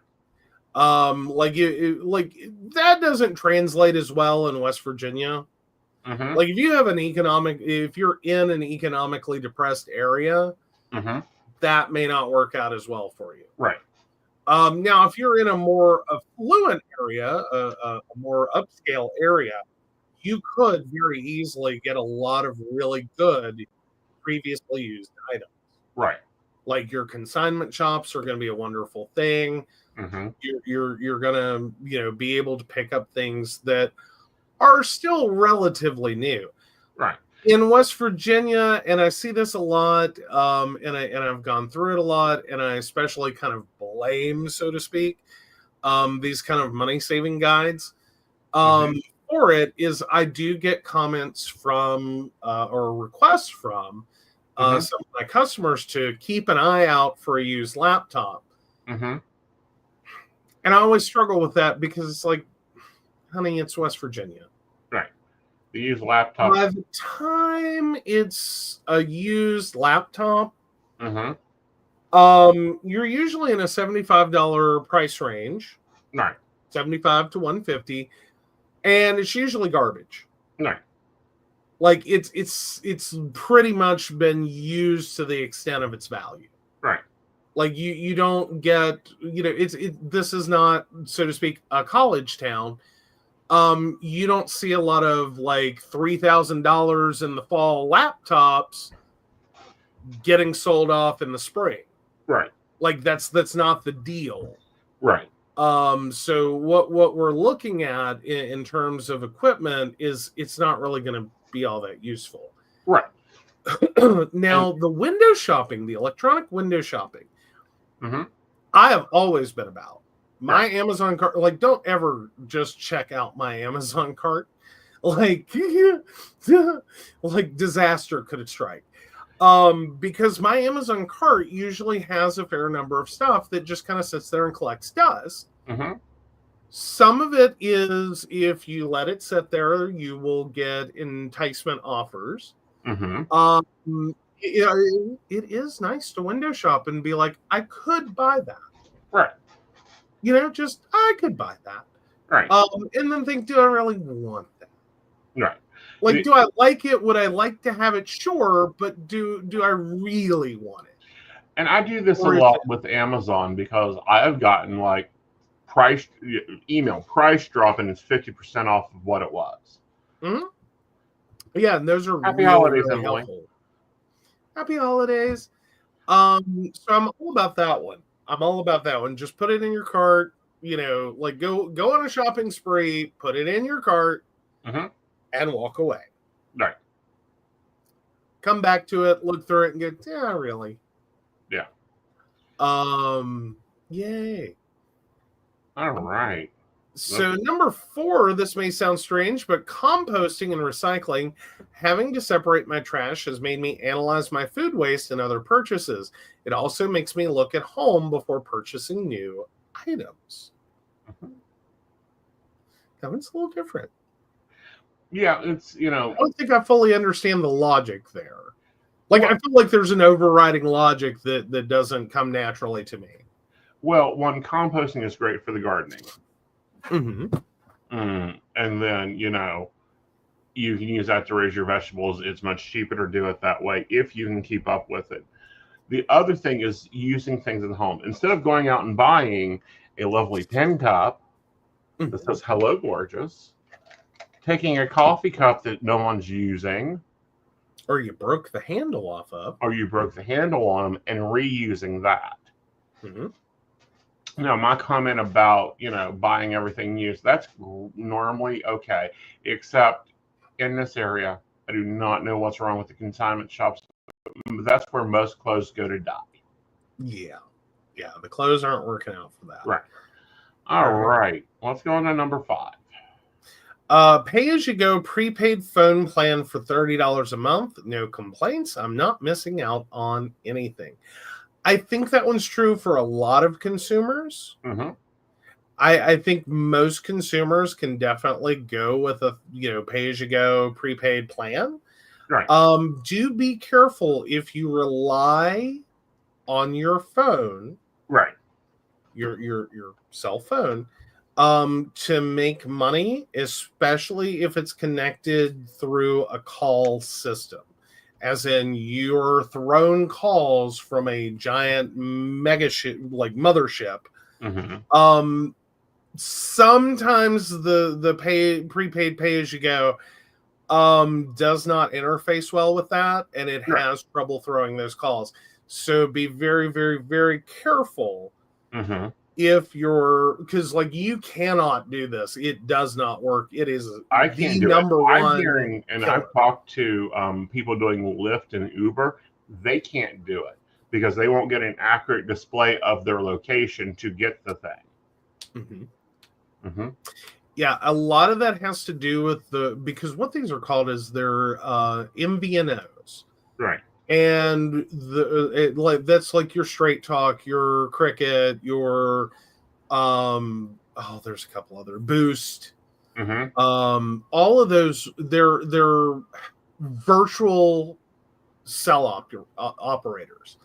Like that doesn't translate as well in West Virginia. Like if you're in an economically depressed area, that may not work out as well for you. Right. Now, if you're in a more affluent area, a more upscale area, you could very easily get a lot of really good previously used items. Right. Like your consignment shops are going to be a wonderful thing. Mm-hmm. You're going to be able to pick up things that are still relatively new. Right. In West Virginia, and I see this a lot, and I've gone through it a lot, and I especially kind of blame, so to speak, these kind of money saving guides. For it is I do get comments from or requests from some of my customers to keep an eye out for a used laptop. Mm-hmm. And I always struggle with that because it's like, honey, it's West Virginia. Right. The used laptop. By the time it's a used laptop, Mm-hmm. You're usually in a $75 price range. Right. 75 to 150, and it's usually garbage. Right. Like it's pretty much been used to the extent of its value. Right. Like you don't get, this is not, so to speak, a college town. You don't see a lot of like $3,000 in the fall laptops getting sold off in the spring. Right. Like that's not the deal. Right. So what we're looking at in terms of equipment is it's not really going to be all that useful. Right. Now, the window shopping, the electronic window shopping, mm-hmm. I have always been about. My Right. Amazon cart, like, don't ever just check out my Amazon cart. Like, like disaster could strike. Because my Amazon cart usually has a fair number of stuff that just kind of sits there and collects dust. Mm-hmm. Some of it is, if you let it sit there, you will get enticement offers. Mm-hmm. It is nice to window shop and be like, I could buy that. Right. I could buy that. Right. And then think, do I really want that? Right. Like, do I like it? Would I like to have it? Sure, but do I really want it? And I do this a lot with Amazon because I have gotten like email price drop and it's 50% off of what it was. Mm-hmm. Yeah, and those are happy holidays, really Emily. helpful. Happy holidays. So I'm all about that one. Just put it in your cart. Like go on a shopping spree, put it in your cart, mm-hmm. and walk away. Right. Come back to it, look through it, and go, yeah, really. Yeah. Yay. All right. So number 4, this may sound strange, but composting and recycling, having to separate my trash has made me analyze my food waste and other purchases. It also makes me look at home before purchasing new items. Mm-hmm. That one's a little different. Yeah, it's, I don't think I fully understand the logic there. Like, I feel like there's an overriding logic that doesn't come naturally to me. Well, one, composting is great for the gardening. Mm-hmm. And then, you can use that to raise your vegetables. It's much cheaper to do it that way if you can keep up with it. The other thing is using things at home. Instead of going out and buying a lovely tin cup that says, hello, gorgeous, taking a coffee cup that no one's using. Or you broke the handle off of. Or you broke the handle on them and reusing that. Mm-hmm. Now, my comment about, buying everything used, that's normally okay, except in this area, I do not know what's wrong with the consignment shops. That's where most clothes go to die. Yeah. Yeah, the clothes aren't working out for that. Right. All right. Let's go on to number 5. Pay-as-you-go prepaid phone plan for $30 a month. No complaints. I'm not missing out on anything. I think that one's true for a lot of consumers. Mm-hmm. I think most consumers can definitely go with a pay-as-you-go prepaid plan. Right. Do be careful if you rely on your phone, right, your cell phone, to make money, especially if it's connected through a call system. As in, you're thrown calls from a giant mothership. mm-hmm. Sometimes the prepaid pay as you go does not interface well with that, and it Right. has trouble throwing those calls. So be very, very, very careful Mm-hmm. if you're, because like you cannot do this. It does not work. It is I the can't do it. number I'm one hearing, and killer. I've talked to people doing Lyft and Uber. They can't do it because they won't get an accurate display of their location to get the thing. Mm-hmm. Mm-hmm. Yeah, a lot of that has to do with because what these are called is they're MVNOs. Right. And that's like your Straight Talk, your Cricket, your there's a couple other Boost. Mm-hmm. All of those they're virtual cell operators.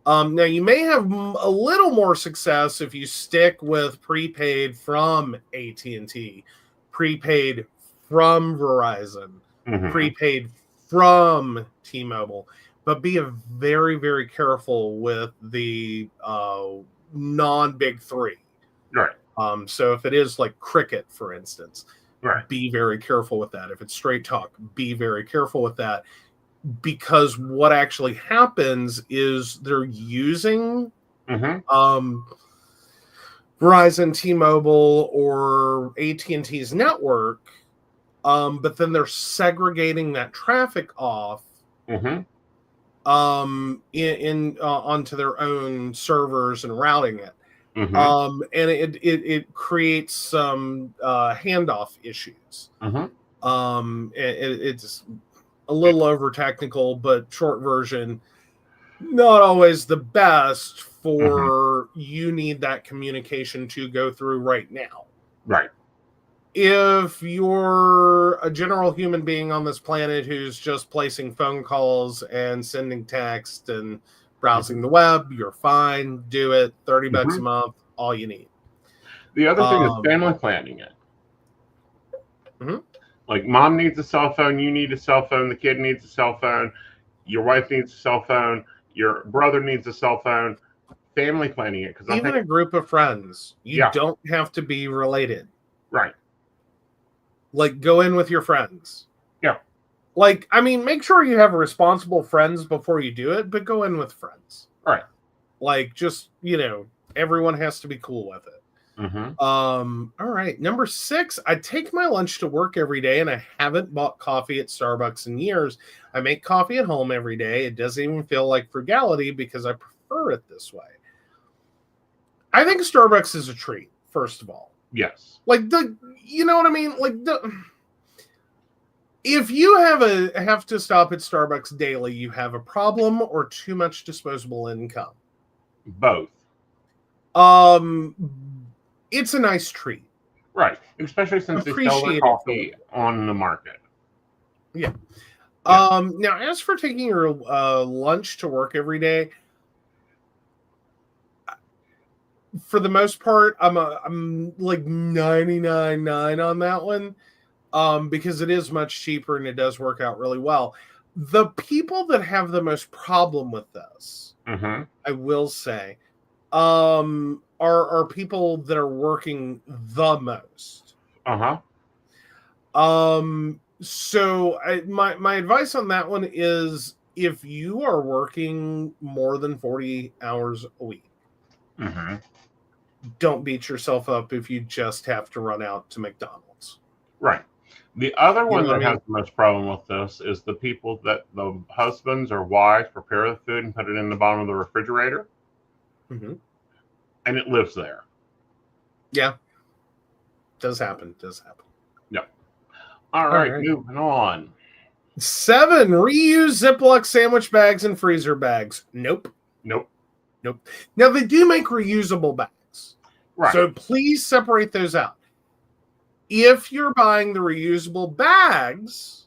Now you may have a little more success if you stick with prepaid from AT&T, prepaid from Verizon, Mm-hmm. prepaid from T-Mobile, but be very, very careful with the non-big three. Right. So if it is like Cricket, for instance, Right. be very careful with that. If it's Straight Talk, be very careful with that. Because what actually happens is they're using Mm-hmm. Verizon, T-Mobile, or AT&T's network, but then they're segregating that traffic off Mm-hmm. onto their own servers and routing it. Mm-hmm. And it creates some handoff issues. Mm-hmm. It's a little over technical, but short version, not always the best for you need that communication to go through right now. Right. If you're a general human being on this planet who's just placing phone calls and sending text and browsing the web, you're fine. Do it. $30 a Mm-hmm. month, all you need. The other thing is family planning it. Mm-hmm. Like mom needs a cell phone, you need a cell phone, the kid needs a cell phone, your wife needs a cell phone, your brother needs a cell phone. Family planning it, because Even a group of friends, you don't have to be related. Right. Like go in with your friends. Yeah. Like, I mean, make sure you have responsible friends before you do it, but go in with friends. Right. Like, just, everyone has to be cool with it. Mm-hmm. All right. Number 6, I take my lunch to work every day, and I haven't bought coffee at Starbucks in years. I make coffee at home every day. It doesn't even feel like frugality because I prefer it this way. I think Starbucks is a treat, first of all. Yes. Like, you know what I mean? Like, if you have to stop at Starbucks daily, you have a problem or too much disposable income. Both. It's a nice treat. Right. Especially since they sell their coffee on the market. Yeah. Now, as for taking your lunch to work every day, for the most part, I'm like 99.9 on that one. Because it is much cheaper and it does work out really well. The people that have the most problem with this, I will say, are people that are working the most. So my advice on that one is if you are working more than 40 hours a week, don't beat yourself up if you just have to run out to McDonald's. Right. The other one that has the most problem with this is the people that the husbands or wives prepare the food and put it in the bottom of the refrigerator, and it lives there. Yeah. Does happen. Yeah. All right, moving on. 7, reuse Ziploc sandwich bags and freezer bags. Nope. Now, they do make reusable bags. Right. So please separate those out. If you're buying the reusable bags,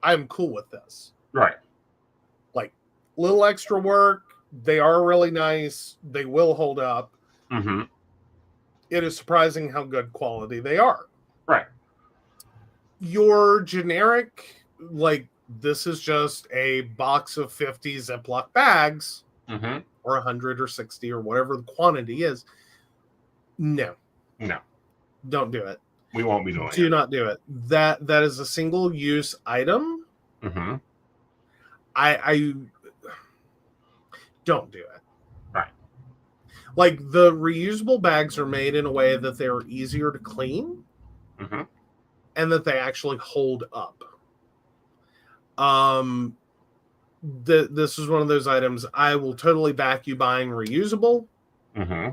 I'm cool with this. Right. Like, little extra work. They are really nice. They will hold up. It is surprising how good quality they are. Right. Your generic, like, this is just a box of 50 Ziploc bags, or 100 or 60 or whatever the quantity is. No, No, don't do it. we won't be doing Do it. not do it. That is a single use item. Mm-hmm. I don't do it. Right. Like, the reusable bags are made in a way that they're easier to clean, Mm-hmm. and that they actually hold up. This is one of those items I will totally back you buying reusable. Mm-hmm.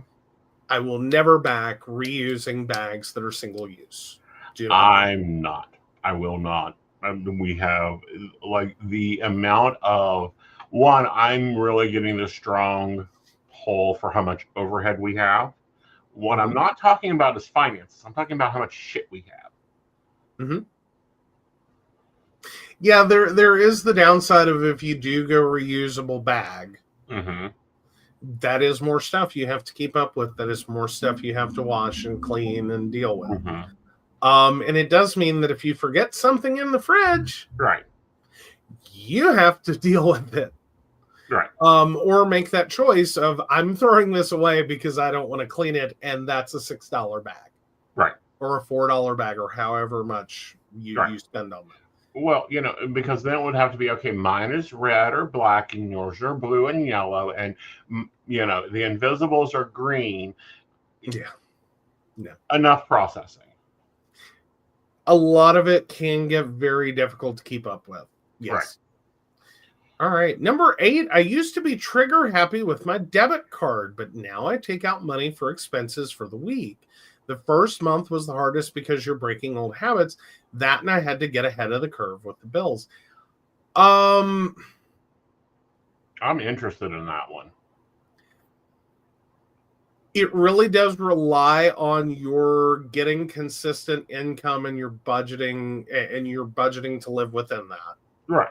I will never back reusing bags that are single use. I'm not. I will not. We have, like, the amount of one. I'm really getting the strong pull for how much overhead we have. What I'm not talking about is finances. I'm talking about how much shit we have. Mm-hmm. Yeah, there is the downside of if you do go reusable bag. Mm-hmm. That is more stuff you have to keep up with. That is more stuff you have to wash and clean and deal with. Mm-hmm. And it does mean that if you forget something in the fridge, Right. you have to deal with it. Right. Or make that choice of, I'm throwing this away because I don't want to clean it, and that's a $6 bag. Right. Or a $4 bag, or however much you spend on that. Well, because then it would have to be, okay, mine is red or black and yours are blue and yellow, and the invisibles are green. Yeah. No. Enough processing. A lot of it can get very difficult to keep up with. Yes. Right. All right. Number 8, I used to be trigger happy with my debit card, but now I take out money for expenses for the week. The first month was the hardest because you're breaking old habits. That, and I had to get ahead of the curve with the bills. I'm interested in that one. It really does rely on your getting consistent income and your budgeting to live within that. Right.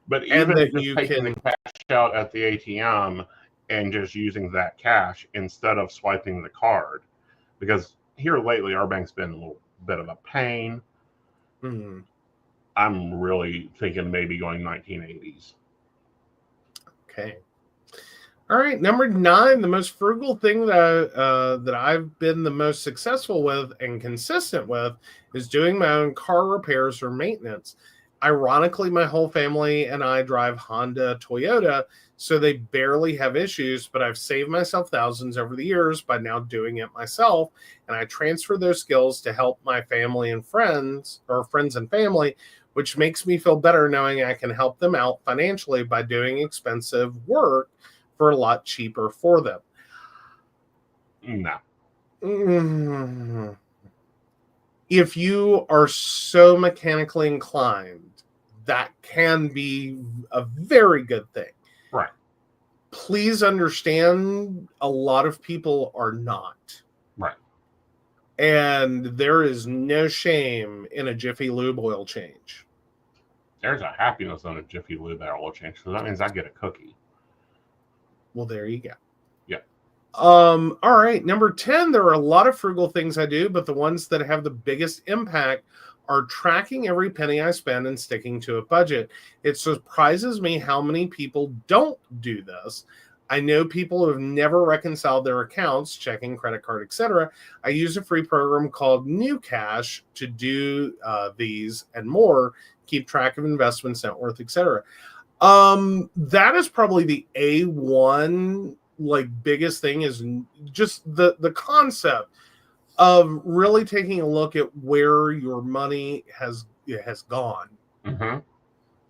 But even just taking the cash out at the ATM and just using that cash instead of swiping the card, because here lately our bank's been a little bit of a pain. Mm-hmm. I'm really thinking maybe going 1980s. Okay. All right. Number 9, the most frugal thing that I've been the most successful with and consistent with is doing my own car repairs or maintenance. Ironically, my whole family and I drive Honda, Toyota, so they barely have issues, but I've saved myself thousands over the years by now doing it myself, and I transfer those skills to help my family and friends, or friends and family, which makes me feel better knowing I can help them out financially by doing expensive work for a lot cheaper for them. No. Mm-hmm. If you are so mechanically inclined, that can be a very good thing. Right. Please understand, a lot of people are not. Right. And there is no shame in a Jiffy Lube oil change. There's a happiness on a Jiffy Lube oil change, so that means I get a cookie. Well, there you go. Yeah. All right. Number 10, there are a lot of frugal things I do, but the ones that have the biggest impact are tracking every penny I spend and sticking to a budget. It surprises me how many people don't do this. I know people who have never reconciled their accounts, checking, credit card, etc. I use a free program called New Cash to do these and more, keep track of investments, net worth, etc. That is probably the A1 biggest thing, is just the concept of really taking a look at where your money has gone. Mm-hmm.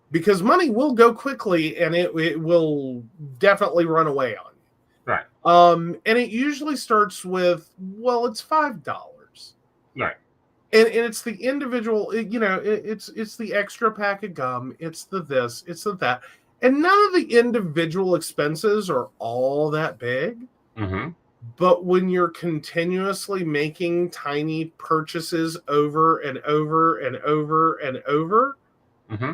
Because money will go quickly, and it will definitely run away on you. Right. And it usually starts with, well, it's $5. Right. And it's the individual, it's the extra pack of gum, it's the this, it's the that. And none of the individual expenses are all that big. Mm-hmm. But when you're continuously making tiny purchases over and over and over and over, mm-hmm.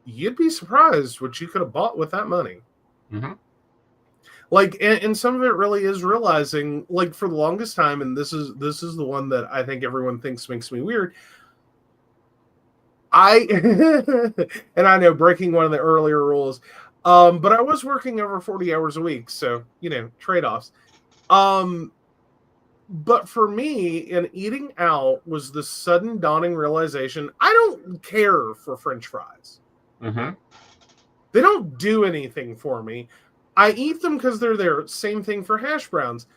you'd be surprised what you could have bought with that money. Mm-hmm. And some of it really is realizing, for the longest time, and this is the one that I think everyone thinks makes me weird. And I know, breaking one of the earlier rules, but I was working over 40 hours a week, so trade-offs. But for me, in eating out was the sudden dawning realization, I don't care for French fries. Mm-hmm. They don't do anything for me. I eat them because they're there. Same thing for hash browns.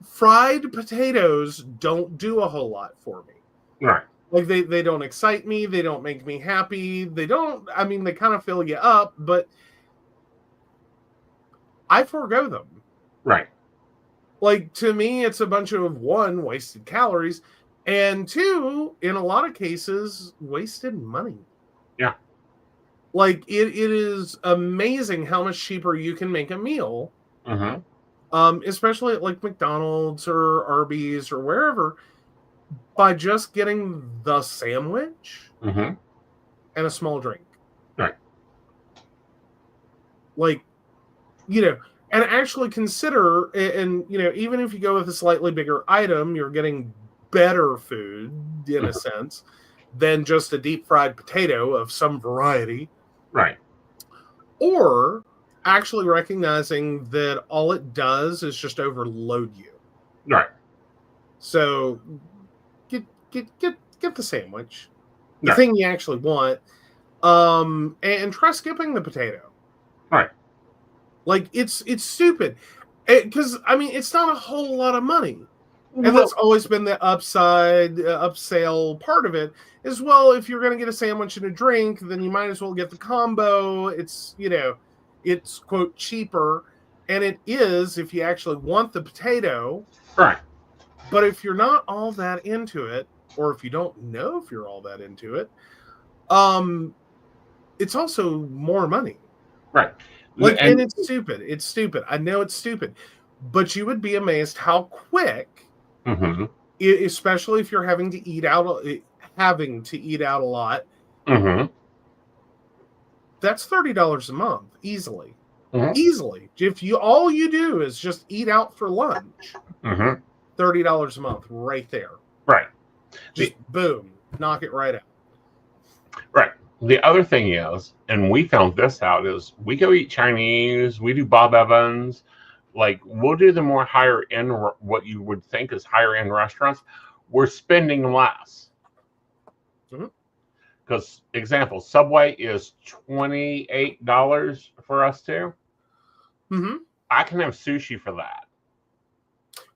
Fried potatoes don't do a whole lot for me. Right. Like they don't excite me. They don't make me happy. They don't, I mean, they kind of fill you up, but I forego them. Right. Like, to me, it's a bunch of, one, wasted calories, and two, in a lot of cases, wasted money. Yeah. Like, it is amazing how much cheaper you can make a meal, especially at, like, McDonald's or Arby's or wherever, by just getting the sandwich and a small drink. Right. Like, you know, and actually consider, and, you know, even if you go with a slightly bigger item, you're getting better food, in a sense, than just a deep fried potato of some variety. Right. Or actually recognizing that all it does is just overload you. Right. So get the sandwich, the Right. thing you actually want, and try skipping the potato. Right. Like, it's stupid. Because, I mean, it's not a whole lot of money. And Well, that's always been the upsell part of it. As well, if you're going to get a sandwich and a drink, then you might as well get the combo. It's, you know, it's, quote, cheaper. And it is if you actually want the potato. right. But if you're not all that into it, or if you don't know if you're all that into it, it's also more money. Right. Like, and it's stupid. It's stupid. I know it's stupid. But you would be amazed how quick, especially if you're having to eat out a lot. That's $30 a month, easily. Easily. If all you do is just eat out for lunch, $30 a month right there. Right. Just boom, knock it right out. Right. The other thing is, and we found this out, is we go eat Chinese, we do Bob Evans, like we'll do the more higher end, what you would think is higher end restaurants. We're spending less. Because, example, Subway is $28 for us two. I can have sushi for that.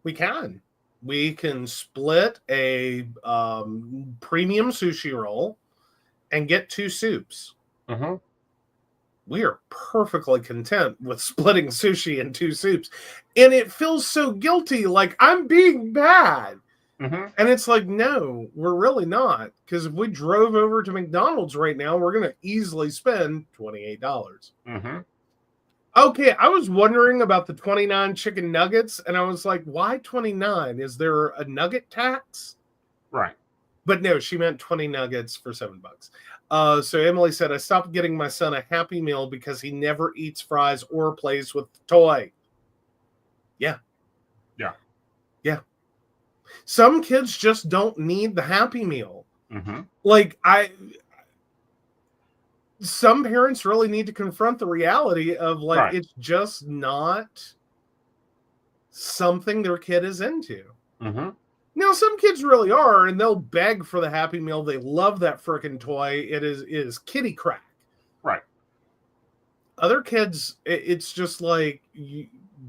We can split a premium sushi roll and get 2 soups. We are perfectly content with splitting sushi in 2 soups. And it feels so guilty, like I'm being bad. And it's like, no, we're really not. Because if we drove over to McDonald's right now, we're going to easily spend $28. Okay, I was wondering about the 29 chicken nuggets, and I was like, why 29? Is there a nugget tax? Right. But no, she meant 20 nuggets for $7. So Emily said, I stopped getting my son a Happy Meal because he never eats fries or plays with the toy. Yeah. Some kids just don't need the Happy Meal. Like, some parents really need to confront the reality of, like, it's just not something their kid is into. Now, some kids really are, and they'll beg for the Happy Meal. They love that frickin' toy. It is kitty crack. Right. Other kids, it's just like,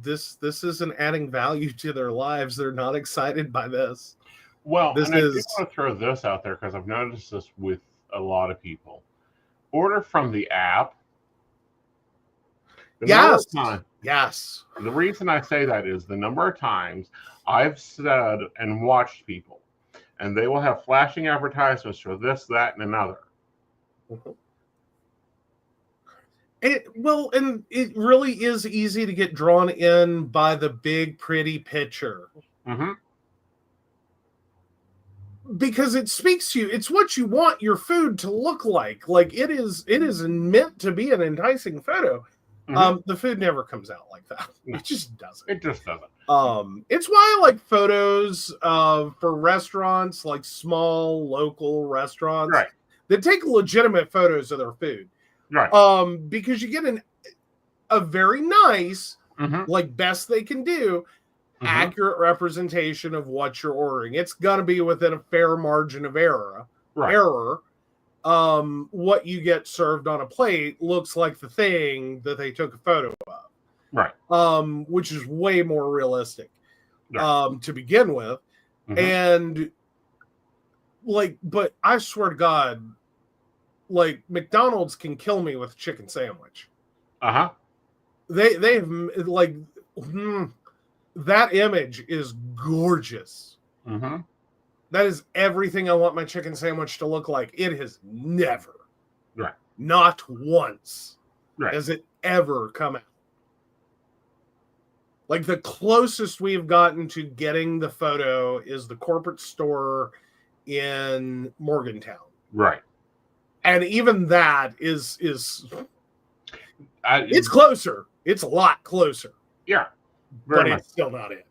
this isn't adding value to their lives. They're not excited by this. Well, and I do want to throw this out there because I've noticed this with a lot of people. Order from the app. Yes. The reason I say that is the number of times I've said and watched people, and they will have flashing advertisements for this, that, and another. And it really is easy to get drawn in by the big, pretty picture. Because it speaks to you. It's what you want your food to look like. Like, it is meant to be an enticing photo. The food never comes out like that. It just doesn't. It's why I like photos for restaurants, like small local restaurants, that take legitimate photos of their food. Because you get a very nice, like, best they can do, accurate representation of what you're ordering. It's gonna be within a fair margin of error. Right. What you get served on a plate looks like the thing that they took a photo of. Right. Which is way more realistic. Right. To begin with. And but I swear to God, like McDonald's can kill me with a chicken sandwich. They've like that image is gorgeous. That is everything I want my chicken sandwich to look like. It has never, not once, has it ever come out. Like the closest we've gotten to getting the photo is the corporate store in Morgantown. Right. And even that is it's closer. It's a lot closer. Yeah. But it's still not it.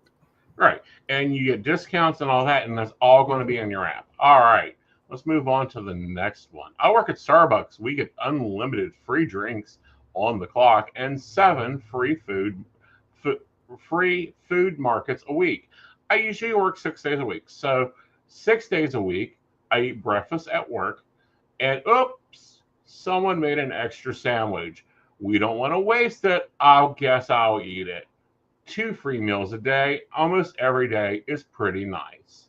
Right. And you get discounts and all that, and that's all going to be in your app. All right. Let's move on to the next one. I work at Starbucks. We get unlimited free drinks on the clock and 7 free food markets a week. I usually work 6 days a week. So 6 days a week, I eat breakfast at work, and oops, someone made an extra sandwich. We don't want to waste it. I'll eat it. 2 free meals a day, almost every day, is pretty nice.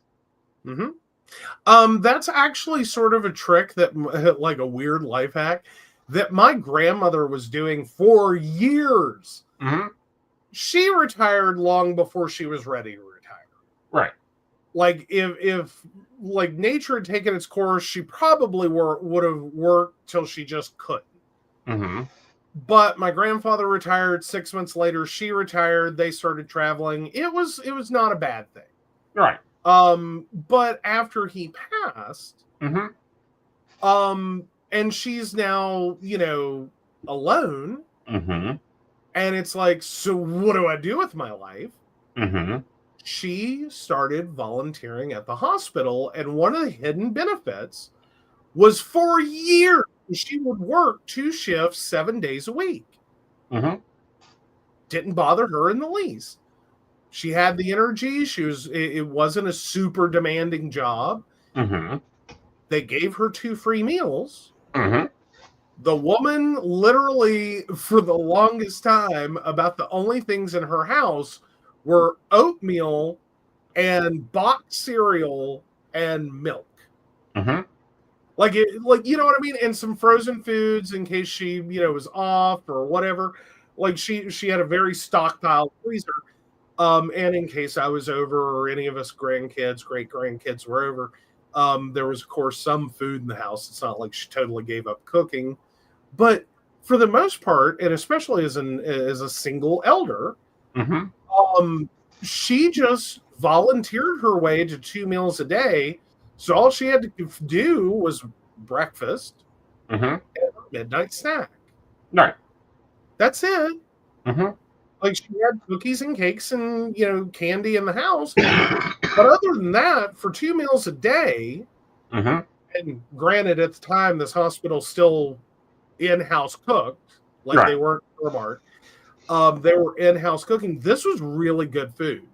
That's actually sort of a trick that, like a weird life hack, that my grandmother was doing for years. She retired long before she was ready to retire. Right. Like if like nature had taken its course, she probably would have worked till she just couldn't. But my grandfather retired. 6 months later, she retired. They started traveling. It was not a bad thing. Right. But after he passed, and she's now, alone. And it's like, so what do I do with my life? She started volunteering at the hospital, and one of the hidden benefits was for years she would work 2 shifts 7 days a week. Didn't bother her in the least. She had the energy. It wasn't a super demanding job. They gave her 2 free meals. The woman literally, for the longest time, about the only things in her house were oatmeal and boxed cereal and milk. Like you know what I mean? And some frozen foods in case she, was off or whatever. Like she had a very stockpiled freezer. And in case I was over or any of us great grandkids were over, there was of course some food in the house. It's not like she totally gave up cooking, but for the most part, and especially as a single elder, she just volunteered her way to 2 meals a day. So all she had to do was breakfast and a midnight snack. Right. That's it. Like she had cookies and cakes and, candy in the house. But other than that, for 2 meals a day, and granted at the time, this hospital still in-house cooked, like they weren't store-mart. They were in-house cooking. This was really good food.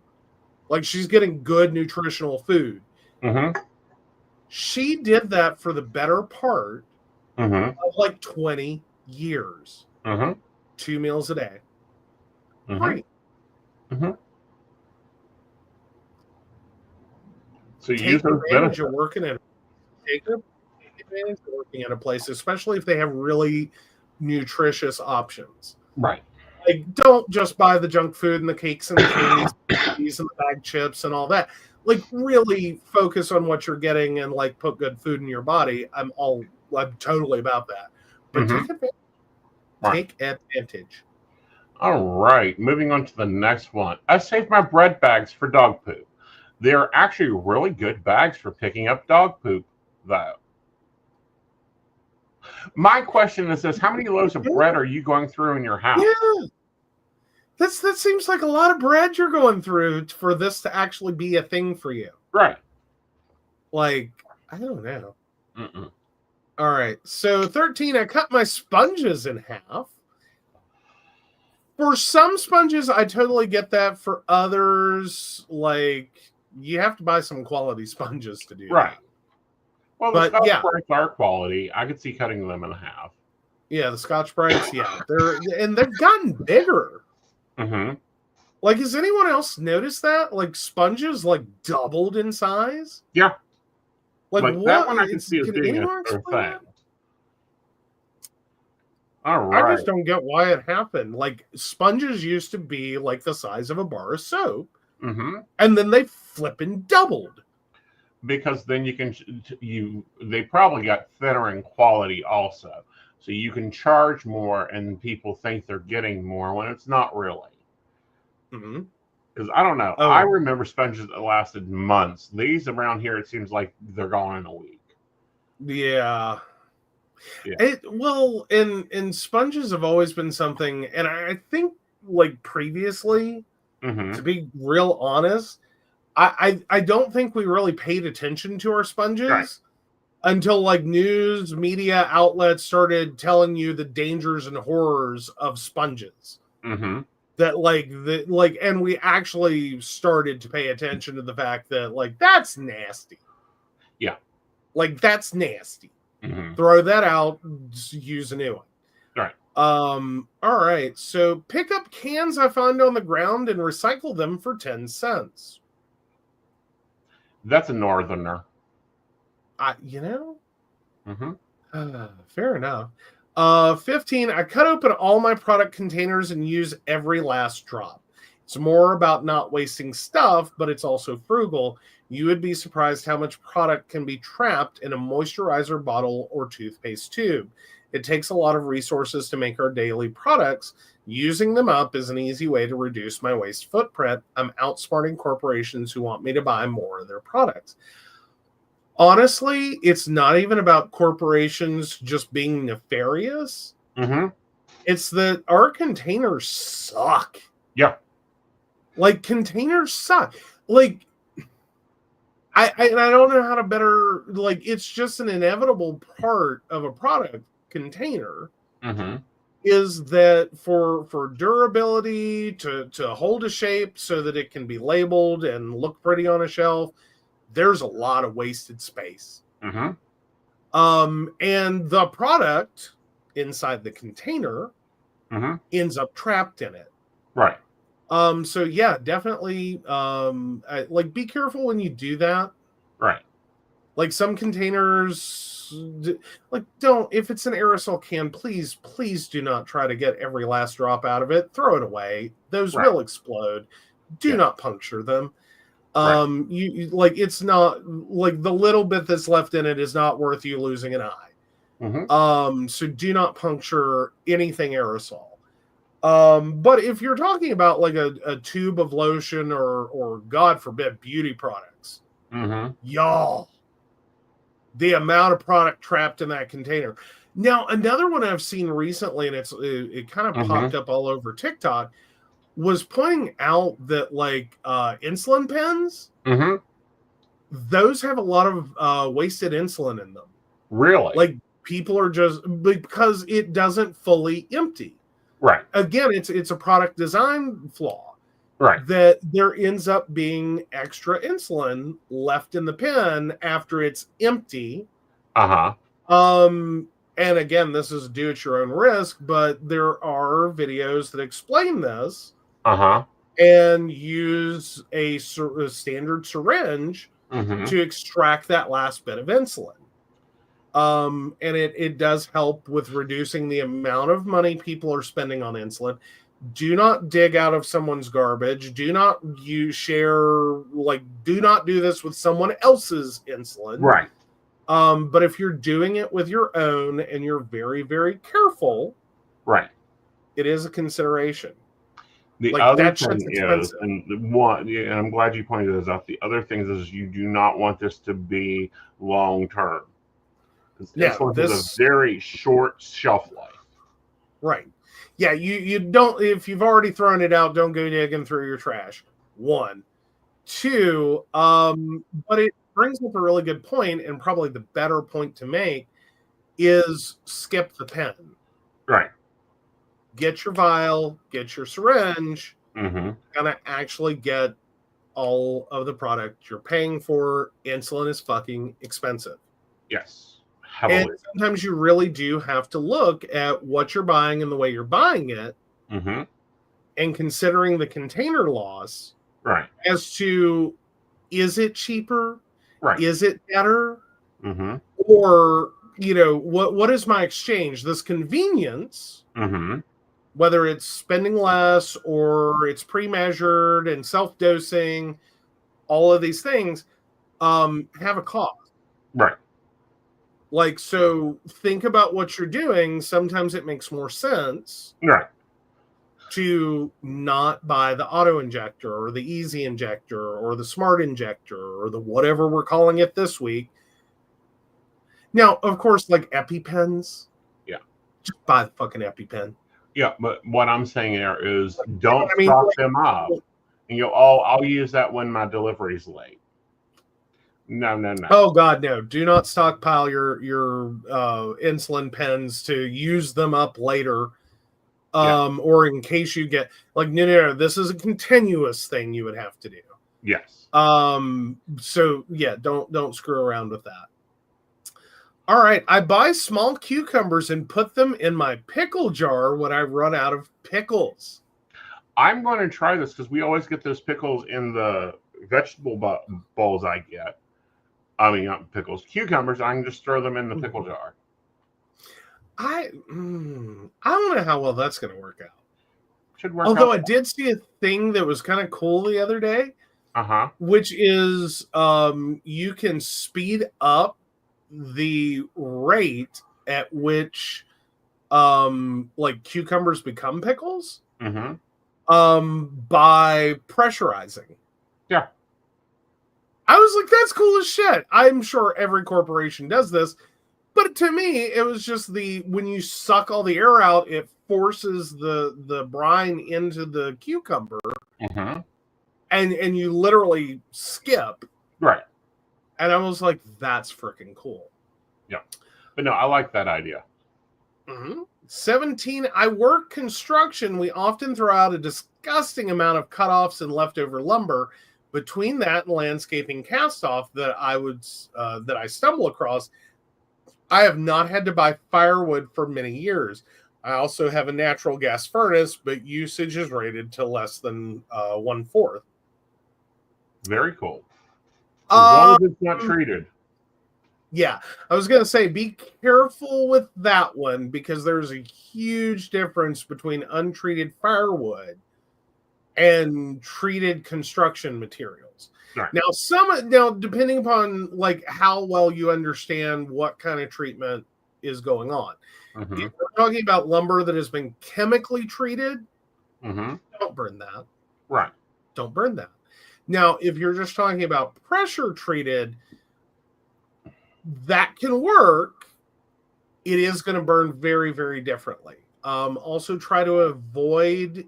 Like she's getting good nutritional food. She did that for the better part of like 20 years. 2 meals a day. Free. So you use those benefits. Take advantage of working at a place, especially if they have really nutritious options. Right. Like, don't just buy the junk food and the cakes and the candies and the bag chips and all that. Like, really focus on what you're getting and like put good food in your body. I'm totally about that. But take advantage. All right. Moving on to the next one. I saved my bread bags for dog poop. They're actually really good bags for picking up dog poop, though. My question is this: how many loaves of bread are you going through in your house? Yeah. That seems like a lot of bread you're going through for this to actually be a thing for you. Right. Like, I don't know. All right. So 13, I cut my sponges in half. For some sponges, I totally get that. For others, like, you have to buy some quality sponges to do Right. that. Well, the But Scotch yeah, Brites are quality. I could see cutting them in half. yeah, the Scotch Brites, yeah, they've gotten bigger. Mm-hmm. Like, has anyone else noticed that? Like, sponges like doubled in size. Yeah. Like that what? one I can see as Can being anyone a explain thing. that? All I right. just don't get why it happened. Like, sponges used to be like the size of a bar of soap, Mm-hmm. and then they flipping doubled. Because then they probably got thinner in quality also, so you can charge more, and people think they're getting more when it's not really. Mm-hmm. Because I don't know, I Oh, remember sponges that lasted months. These around here, it seems like they're gone in a week. yeah. Yeah. And sponges have always been something, and I think like previously, Mm-hmm. to be real honest, I don't think we really paid attention to our sponges Right. until like news media outlets started telling you the dangers and horrors of sponges. Mm-hmm. And we actually started to pay attention to the fact that like that's nasty. Yeah. Like that's nasty. Mm-hmm. Throw that out, use a new one. Right. All right. So pick up cans I find on the ground and recycle them for 10 cents. That's a northerner. Mm-hmm. Mm-hmm. Fair enough. 15, I cut open all my product containers and use every last drop. It's more about not wasting stuff, but it's also frugal. You would be surprised how much product can be trapped in a moisturizer bottle or toothpaste tube. It takes a lot of resources to make our daily products. Using them up is an easy way to reduce my waste footprint. I'm outsmarting corporations who want me to buy more of their products. Honestly, it's not even about corporations just being nefarious. Mm-hmm. It's that our containers suck. Yeah. Like, containers suck. Like, I don't know how to better, like, it's just an inevitable part of a product container. Mm-hmm. Is that for durability, to hold a shape so that it can be labeled and look pretty on a shelf, there's a lot of wasted space. Mm-hmm. And the product inside the container Mm-hmm. ends up trapped in it. Right. So yeah, definitely like be careful when you do that. Right. Like some containers, like don't, if it's an aerosol can, please do not try to get every last drop out of it. Throw it away. Those Right. will explode. Do Yeah. not puncture them. Right. You like, it's not like the little bit that's left in it is not worth you losing an eye. Mm-hmm. So do not puncture anything aerosol. But if you're talking about like a tube of lotion or God forbid beauty products, Mm-hmm. y'all, the amount of product trapped in that container. Now, another one I've seen recently, and it kind of Mm-hmm. popped up all over TikTok, was pointing out that like insulin pens, Mm-hmm. those have a lot of wasted insulin in them. Really? Like people are just, because it doesn't fully empty. Right. Again, it's a product design flaw. Right. That there ends up being extra insulin left in the pen after it's empty. Uh-huh. And again, this is do at your own risk, but there are videos that explain this. Uh-huh. And use a standard syringe Mm-hmm. to extract that last bit of insulin. And it does help with reducing the amount of money people are spending on insulin. Do not dig out of someone's garbage. Do not do not do this with someone else's insulin. Right. But if you're doing it with your own and you're very, very careful, right, it is a consideration. The like, other that thing shit's is, expensive. and I'm glad you pointed this out, the other things is you do not want this to be long term. Yeah, insulin has a very short shelf life. Right. Yeah, you don't, if you've already thrown it out, don't go digging through your trash. 1. 2, but it brings up a really good point, and probably the better point to make is skip the pen. Right. get your vial, get your syringe, Mm-hmm. gonna actually get all of the product you're paying for. Insulin is fucking expensive. Yes. And Heavily. sometimes you really do have to look at what you're buying and the way you're buying it, Mm-hmm. and considering the container loss Right. as to, is it cheaper? Right. Is it better? Mm-hmm. Or, what is my exchange? This convenience, Mm-hmm. whether it's spending less or it's pre-measured and self-dosing, all of these things have a cost. Right. Like, so think about what you're doing. Sometimes it makes more sense Right. to not buy the auto injector or the easy injector or the smart injector or the whatever we're calling it this week. Now, of course, like EpiPens. Yeah. Just buy the fucking EpiPen. Yeah, but what I'm saying there is don't I mean, stock like, them up. And I'll use that when my delivery's late. No. Oh God, no! Do not stockpile your insulin pens to use them up later, or in case you get like no. This is a continuous thing you would have to do. Yes. So yeah, don't screw around with that. All right, I buy small cucumbers and put them in my pickle jar when I run out of pickles. I'm going to try this because we always get those pickles in the vegetable bowls I get. I mean, not pickles, cucumbers. I can just throw them in the pickle jar. I don't know how well that's going to work out. Should work. Although I did see a thing that was kind of cool the other day. Uh-huh. Which is you can speed up the rate at which like cucumbers become pickles Mm-hmm. by pressurizing. Yeah. I was like, that's cool as shit. I'm sure every corporation does this, but to me, it was just when you suck all the air out, it forces the brine into the cucumber, Mm-hmm. and you literally skip. Right. And I was like, that's freaking cool. Yeah. But no, I like that idea. Mm-hmm. 17, I work construction. We often throw out a disgusting amount of cutoffs and leftover lumber. Between that and landscaping cast-off that I stumble across, I have not had to buy firewood for many years. I also have a natural gas furnace, but usage is rated to less than 1/4. Very cool. As long as it's not treated. Yeah, I was going to say, be careful with that one because there's a huge difference between untreated firewood and treated construction materials. Right. Now, depending upon like how well you understand what kind of treatment is going on. Mm-hmm. If we're talking about lumber that has been chemically treated, mm-hmm. don't burn that. Right. Don't burn that. Now, if you're just talking about pressure treated, that can work. It is going to burn very, very differently. Also, try to avoid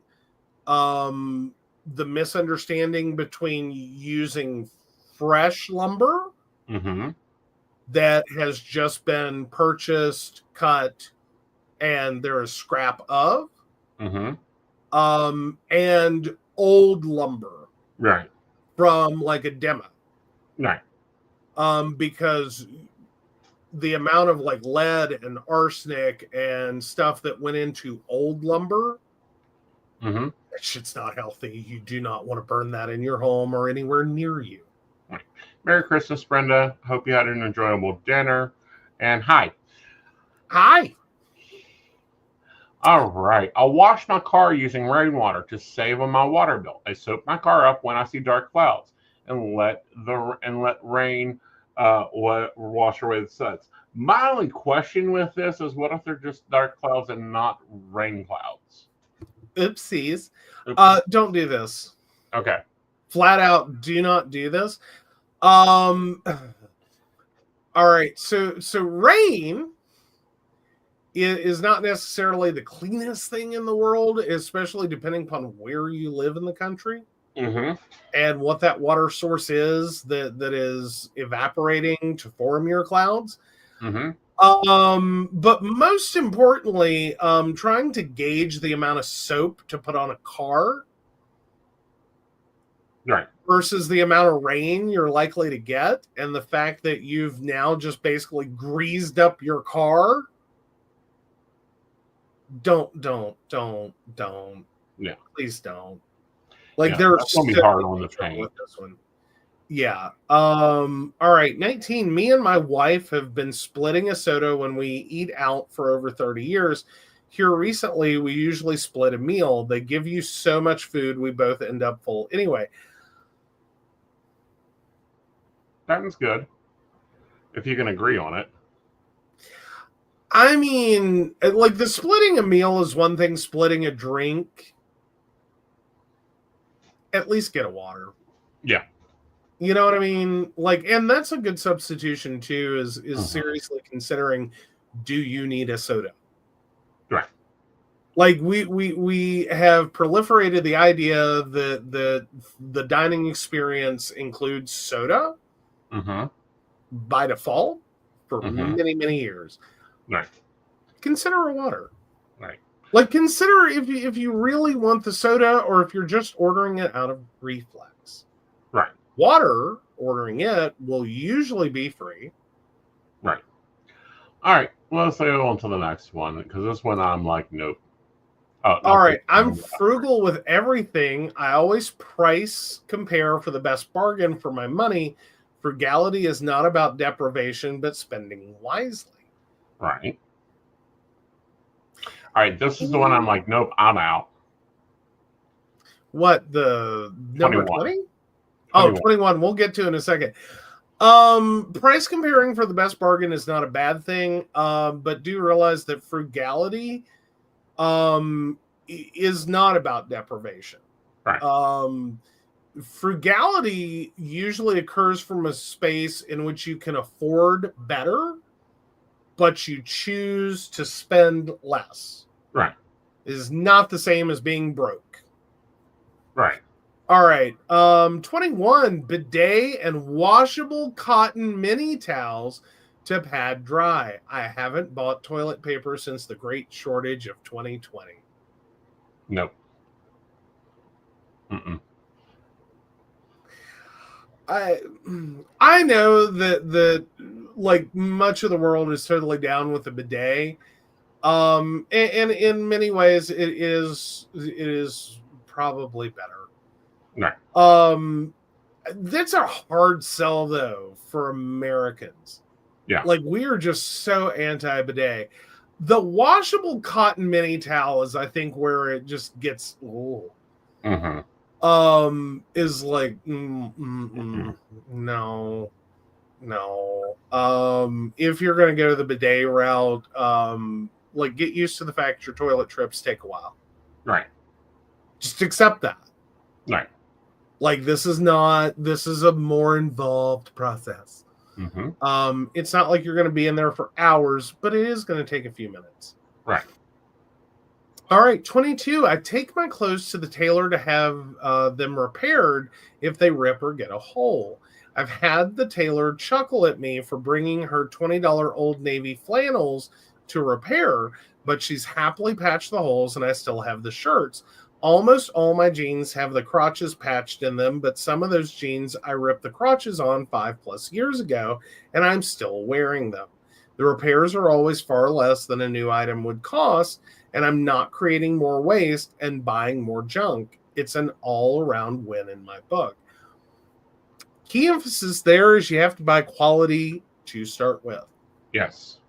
the misunderstanding between using fresh lumber mm-hmm. that has just been purchased, cut, and there is scrap of, mm-hmm. And old lumber, right, from like a demo, right, because the amount of like lead and arsenic and stuff that went into old lumber, mm-hmm. that shit's not healthy. You do not want to burn that in your home or anywhere near you. Right. Merry Christmas, Brenda. Hope you had an enjoyable dinner. And hi. Hi. All right. I'll wash my car using rainwater to save on my water bill. I soak my car up when I see dark clouds and let rain wash away the suds. My only question with this is, what if they're just dark clouds and not rain clouds? Oopsies. Oops. Don't do this. Okay. Flat out, do not do this. All right. So rain is not necessarily the cleanest thing in the world, especially depending upon where you live in the country. Mm-hmm. And what that water source is that is evaporating to form your clouds. Mm-hmm. But most importantly, trying to gauge the amount of soap to put on a car Right. versus the amount of rain you're likely to get, and the fact that you've now just basically greased up your car. Don't. Yeah. Please don't. Like, Yeah. there's That's gonna be so hard many on the things wrong paint. with this one. Yeah. All right. 19. Me and my wife have been splitting a soda when we eat out for over 30 years. Here recently, we usually split a meal. They give you so much food, we both end up full. Anyway, That's good. If you can agree on it. I mean, like, the splitting a meal is one thing, splitting a drink, at least get a water. Yeah. You know what I mean? Like, and that's a good substitution too, is seriously considering, do you need a soda? Right. Like, we have proliferated the idea that the dining experience includes soda Mm-hmm. by default for Mm-hmm. many years. Right. Consider a water. Right. Like, consider if you really want the soda, or if you're just ordering it out of reflex. Right. Water, ordering it will usually be free. Right. All right. Well, let's go on to the next one, because this one I'm like, nope. Oh, All right. I'm frugal with everything. I always price compare for the best bargain for my money. Frugality is not about deprivation, but spending wisely. Right. All right. This is the one I'm like, nope, I'm out. What, the number 20? Oh, 21. We'll get to in a second. Price comparing for the best bargain is not a bad thing, but do realize that frugality is not about deprivation. Right. Frugality usually occurs from a space in which you can afford better, but you choose to spend less. Right. It is not the same as being broke. Right. All right. 21, bidet and washable cotton mini towels to pad dry. I haven't bought toilet paper since the great shortage of 2020. Nope. Mm-mm. I know that like much of the world is totally down with the bidet. And in many ways it is probably better. Right. That's a hard sell though for Americans. Yeah. Like, we are just so anti-bidet. The washable cotton mini towel is, I think, where it just gets Mm-hmm. Is like no. If you're gonna go the bidet route, like, get used to the fact your toilet trips take a while. Right. Just accept that. Right. Like, this is a more involved process. Mm-hmm. It's not like you're going to be in there for hours, but it is going to take a few minutes. Right. All right, 22. I take my clothes to the tailor to have them repaired if they rip or get a hole. I've had the tailor chuckle at me for bringing her $20 Old Navy flannels to repair, but she's happily patched the holes and I still have the shirts. Almost all my jeans have the crotches patched in them, but some of those jeans I ripped the crotches on 5+ years ago, and I'm still wearing them. The repairs are always far less than a new item would cost, and I'm not creating more waste and buying more junk. It's an all-around win in my book. Key emphasis there is you have to buy quality to start with. Yes.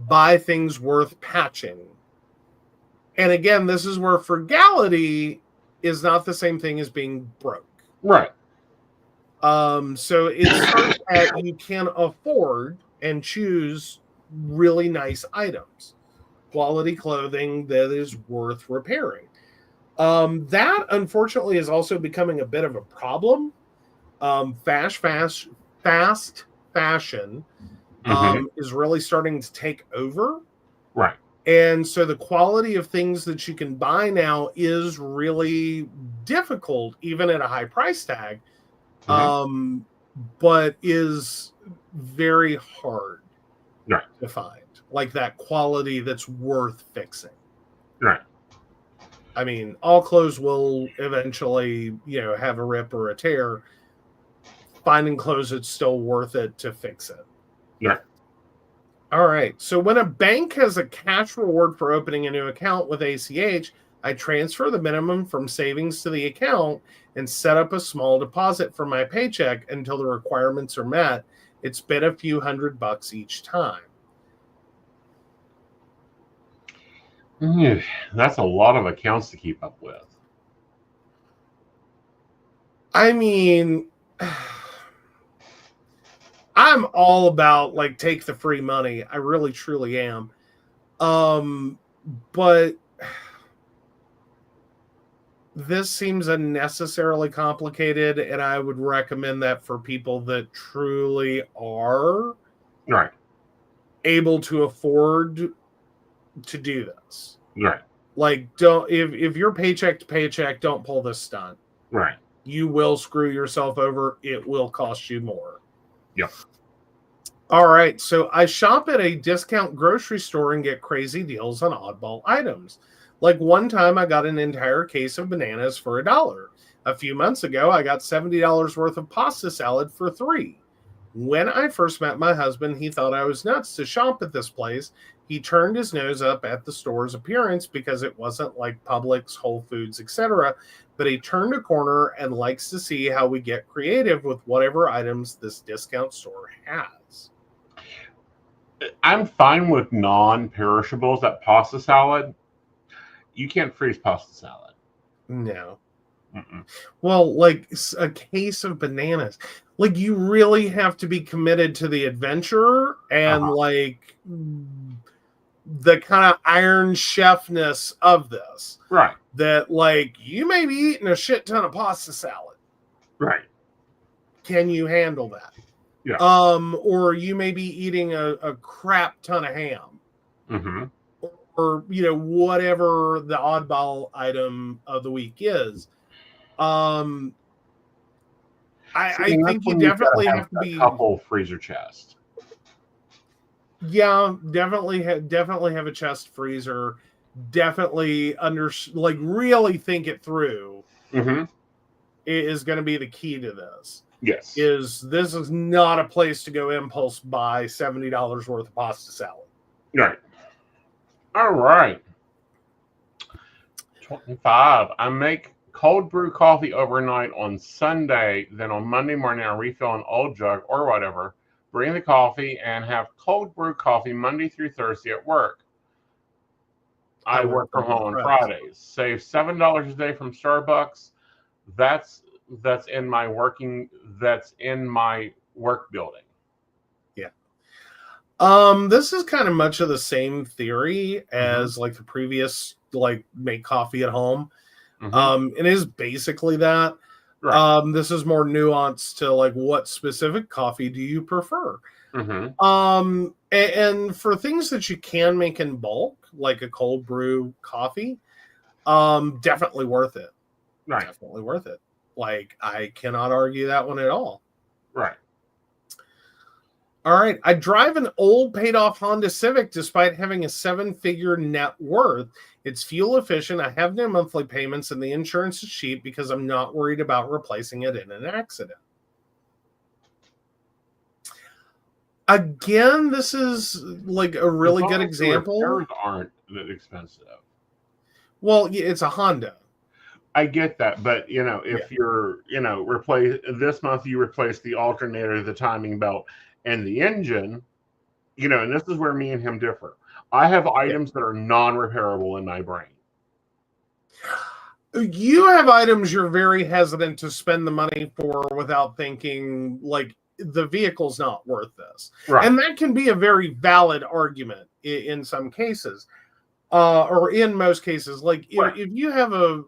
Buy things worth patching. And again, this is where frugality is not the same thing as being broke. Right. So it starts at you can afford and choose really nice items, quality clothing that is worth repairing. That unfortunately is also becoming a bit of a problem. Fast fashion is really starting to take over. Right. And so the quality of things that you can buy now is really difficult, even at a high price tag, but is very hard. Right. defined. Like that quality that's worth fixing. Right. I mean, all clothes will eventually, have a rip or a tear. Finding clothes that's still worth it to fix it. Right. All right. So when a bank has a cash reward for opening a new account with ACH, I transfer the minimum from savings to the account and set up a small deposit for my paycheck until the requirements are met. It's been a few $100 each time. That's a lot of accounts to keep up with. I mean, I'm all about like take the free money. I really truly am. But this seems unnecessarily complicated, and I would recommend that for people that truly are Right. able to afford to do this. Right. Like, don't if you're paycheck to paycheck, don't pull this stunt. Right. You will screw yourself over. It will cost you more. Yep. All right. So I shop at a discount grocery store and get crazy deals on oddball items. Like one time I got an entire case of bananas for $1. A few months ago, I got $70 worth of pasta salad for $3. When I first met my husband, he thought I was nuts to shop at this place. He turned his nose up at the store's appearance because it wasn't like Publix, Whole Foods, etc. But he turned a corner and likes to see how we get creative with whatever items this discount store has. I'm fine with non-perishables. That pasta salad, you can't freeze pasta salad. No. Mm-mm. Well, like a case of bananas. Like you really have to be committed to the adventure and like the kind of Iron Chefness of this. Right. That like you may be eating a shit ton of pasta salad. Right. Can you handle that? Yeah. Or you may be eating a crap ton of ham. Mm-hmm. Or, whatever the oddball item of the week is. I think you definitely have to be a couple freezer chests. Yeah, definitely have a chest freezer. Definitely really think it through. Mm-hmm. Is going to be the key to this. Yes. This is not a place to go impulse buy $70 worth of pasta salad. Right. All right. 25. I make cold brew coffee overnight on Sunday. Then on Monday morning, I refill an old jug or whatever, bring the coffee, and have cold brew coffee Monday through Thursday at work. I work from home on Fridays. Save $7 a day from Starbucks. That's in my work building. Yeah. This is kind of much of the same theory as like the previous make coffee at home. It is basically that. Right. This is more nuanced to what specific coffee do you prefer? And for things that you can make in bulk, like a cold brew coffee, definitely worth it. Right. Definitely worth it. I cannot argue that one at all. Right. All right. I drive an old paid off Honda Civic despite having a 7-figure net worth. It's fuel efficient. I have no monthly payments and the insurance is cheap because I'm not worried about replacing it in an accident. Again, this is a really good example. Repairs aren't that expensive. Well, it's a Honda. I get that, but if you're replace this month, you replace the alternator, the timing belt, and the engine, and this is where me and him differ. I have items that are non-repairable in my brain. You have items you're very hesitant to spend the money for without thinking the vehicle's not worth this. Right. And that can be a very valid argument in some cases. Or in most cases, if you have a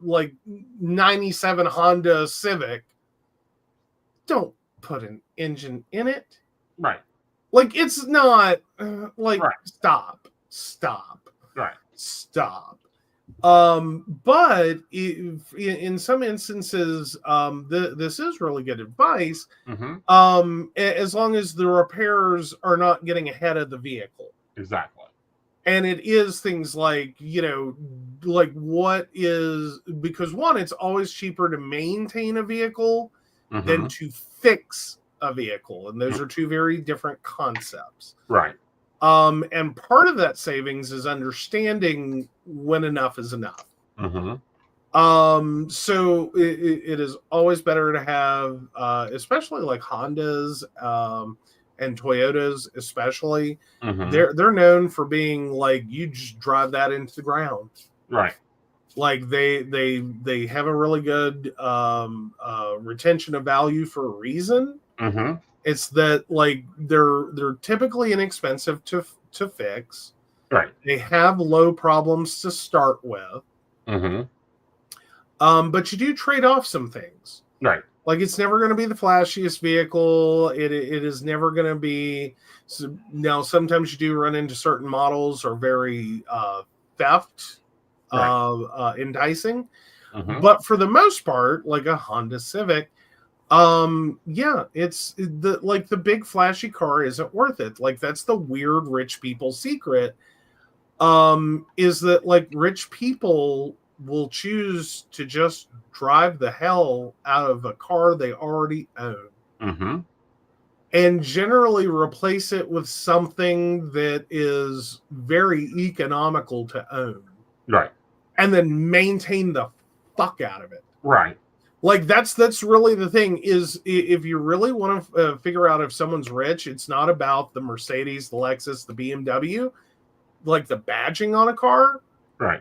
97 Honda Civic, don't put an engine in it. Right. It's not stop. Right. Stop. But if, in some instances, this is really good advice. As long as the repairs are not getting ahead of the vehicle. Exactly. And it is things like, like what is, because one, it's always cheaper to maintain a vehicle than to fix a vehicle. And those are two very different concepts. Right. And part of that savings is understanding when enough is enough. So it is always better to have, especially like Hondas, and Toyotas, especially, they're known for being like, you just drive that into the ground. Right. Like they have a really good retention of value for a reason. It's that like they're typically inexpensive to fix. Right. They have low problems to start with. But you do trade off some things. Right. Like, it's never going to be the flashiest vehicle. It is never going to be. So, now, sometimes you do run into certain models are very theft enticing. But for the most part, like a Honda Civic, it's the big flashy car isn't worth it. Like, that's the weird rich people secret, is that like rich people will choose to just drive the hell out of a car they already own, and generally replace it with something that is very economical to own, right, and then maintain the fuck out of it. Right. Like that's really the thing, is if you really want to figure out if someone's rich, it's not about the Mercedes, the Lexus, the BMW, like the badging on a car. Right.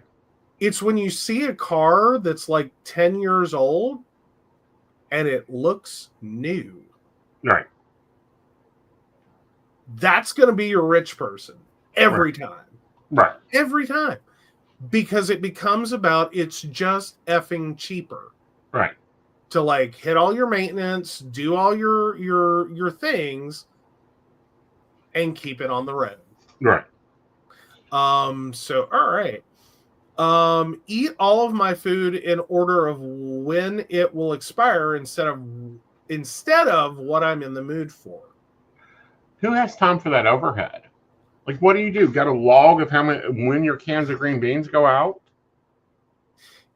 It's when you see a car that's like 10 years old and it looks new. Right. That's going to be your rich person every time. Right. Every time. Because it becomes about, it's just effing cheaper. Right. To like hit all your maintenance, do all your things, and keep it on the road. Right. So all right. Eat all of my food in order of when it will expire instead of what I'm in the mood for. Who has time for that overhead? Like, what do you do? Got a log of when your cans of green beans go out?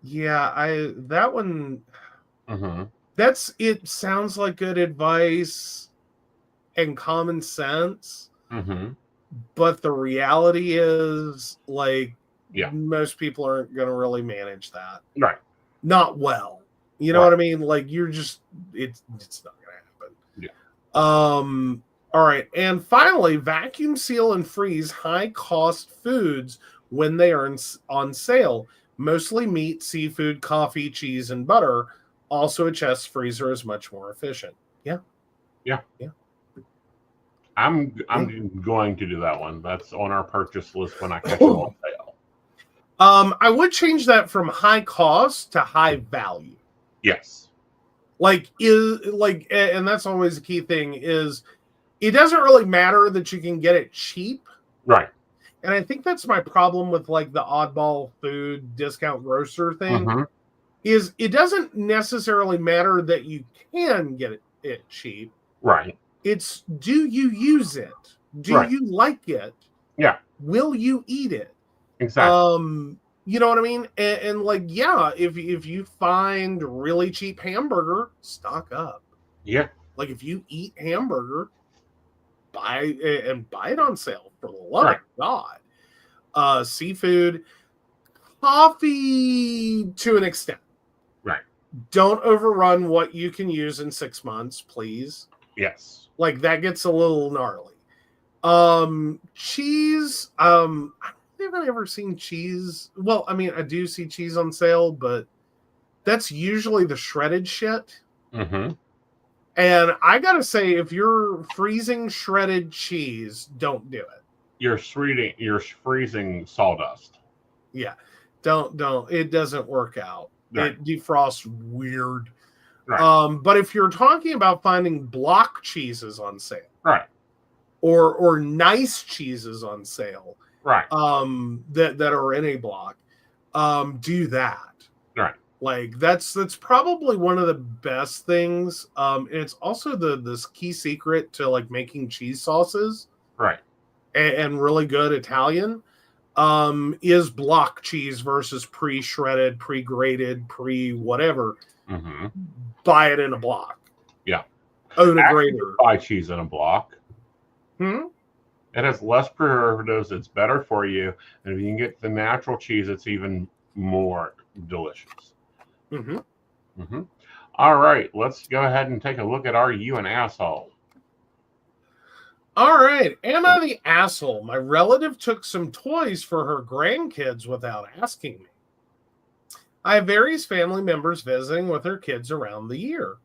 Yeah, that one. It sounds like good advice and common sense. But the reality is, like, most people aren't going to really manage that. Right. Not well. You know what I mean? Like, you're just, it's not going to happen. Yeah. All right. And finally, vacuum seal and freeze high cost foods when they are on sale. Mostly meat, seafood, coffee, cheese, and butter. Also, a chest freezer is much more efficient. Yeah. I'm going to do that one. That's on our purchase list when I catch them on sale. I would change that from high cost to high value. Yes. And that's always a key thing, is it doesn't really matter that you can get it cheap. Right. And I think that's my problem with like the oddball food discount grocer thing, is it doesn't necessarily matter that you can get it cheap. Right. It's, do you use it? Do you like it? Yeah. Will you eat it? Exactly. You know what I mean? And like, yeah, if you find really cheap hamburger, stock up. Yeah. Like, if you eat hamburger, buy it on sale, for the love of God. Seafood, coffee to an extent. Right. Don't overrun what you can use in 6 months, please. Yes. Like, that gets a little gnarly. Cheese, I don't think I've ever seen cheese. Well, I mean, I do see cheese on sale, but that's usually the shredded shit. And I gotta say, if you're freezing shredded cheese, don't do it. You're freezing sawdust. Yeah. Don't. It doesn't work out. Right. It defrosts weird. Right. But if you're talking about finding block cheeses on sale, right, or nice cheeses on sale, right, that are in a block, do that. Right. Like that's probably one of the best things. And it's also this key secret to like making cheese sauces. Right. And really good Italian. Is block cheese versus pre-shredded, pre-grated, pre-whatever. Mm-hmm. Buy it in a block. Yeah. Own a grater. Buy cheese in a block. Hmm? It has less preservatives. It's better for you. And if you can get the natural cheese, it's even more delicious. Mm-hmm. Mm-hmm. All right. Let's go ahead and take a look at Are You an Asshole? All right. Am I the asshole? My relative took some toys for her grandkids without asking me. I have various family members visiting with their kids around the year.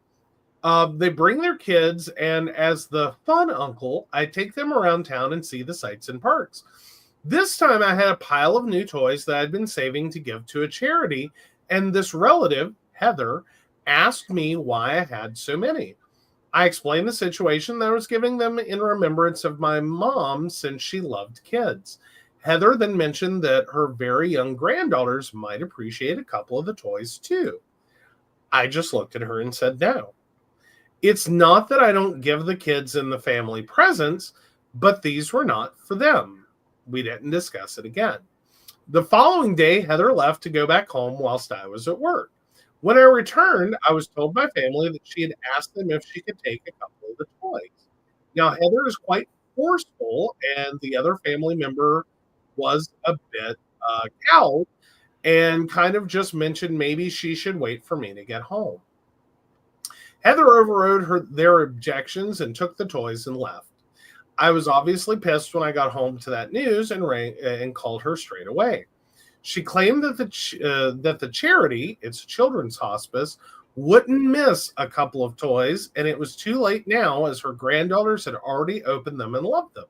They bring their kids, and as the fun uncle, I take them around town and see the sights and parks. This time I had a pile of new toys that I'd been saving to give to a charity, and this relative, Heather, asked me why I had so many. I explained the situation that I was giving them in remembrance of my mom since she loved kids. Heather then mentioned that her very young granddaughters might appreciate a couple of the toys too. I just looked at her and said no. It's not that I don't give the kids and the family presents, but these were not for them. We didn't discuss it again. The following day, Heather left to go back home whilst I was at work. When I returned, I was told by family that she had asked them if she could take a couple of the toys. Now, Heather is quite forceful, and the other family member was a bit cowed and kind of just mentioned maybe she should wait for me to get home. Heather overrode their objections and took the toys and left. I was obviously pissed when I got home to that news and called her straight away. She claimed that the charity, it's a children's hospice, wouldn't miss a couple of toys, and it was too late now as her granddaughters had already opened them and loved them.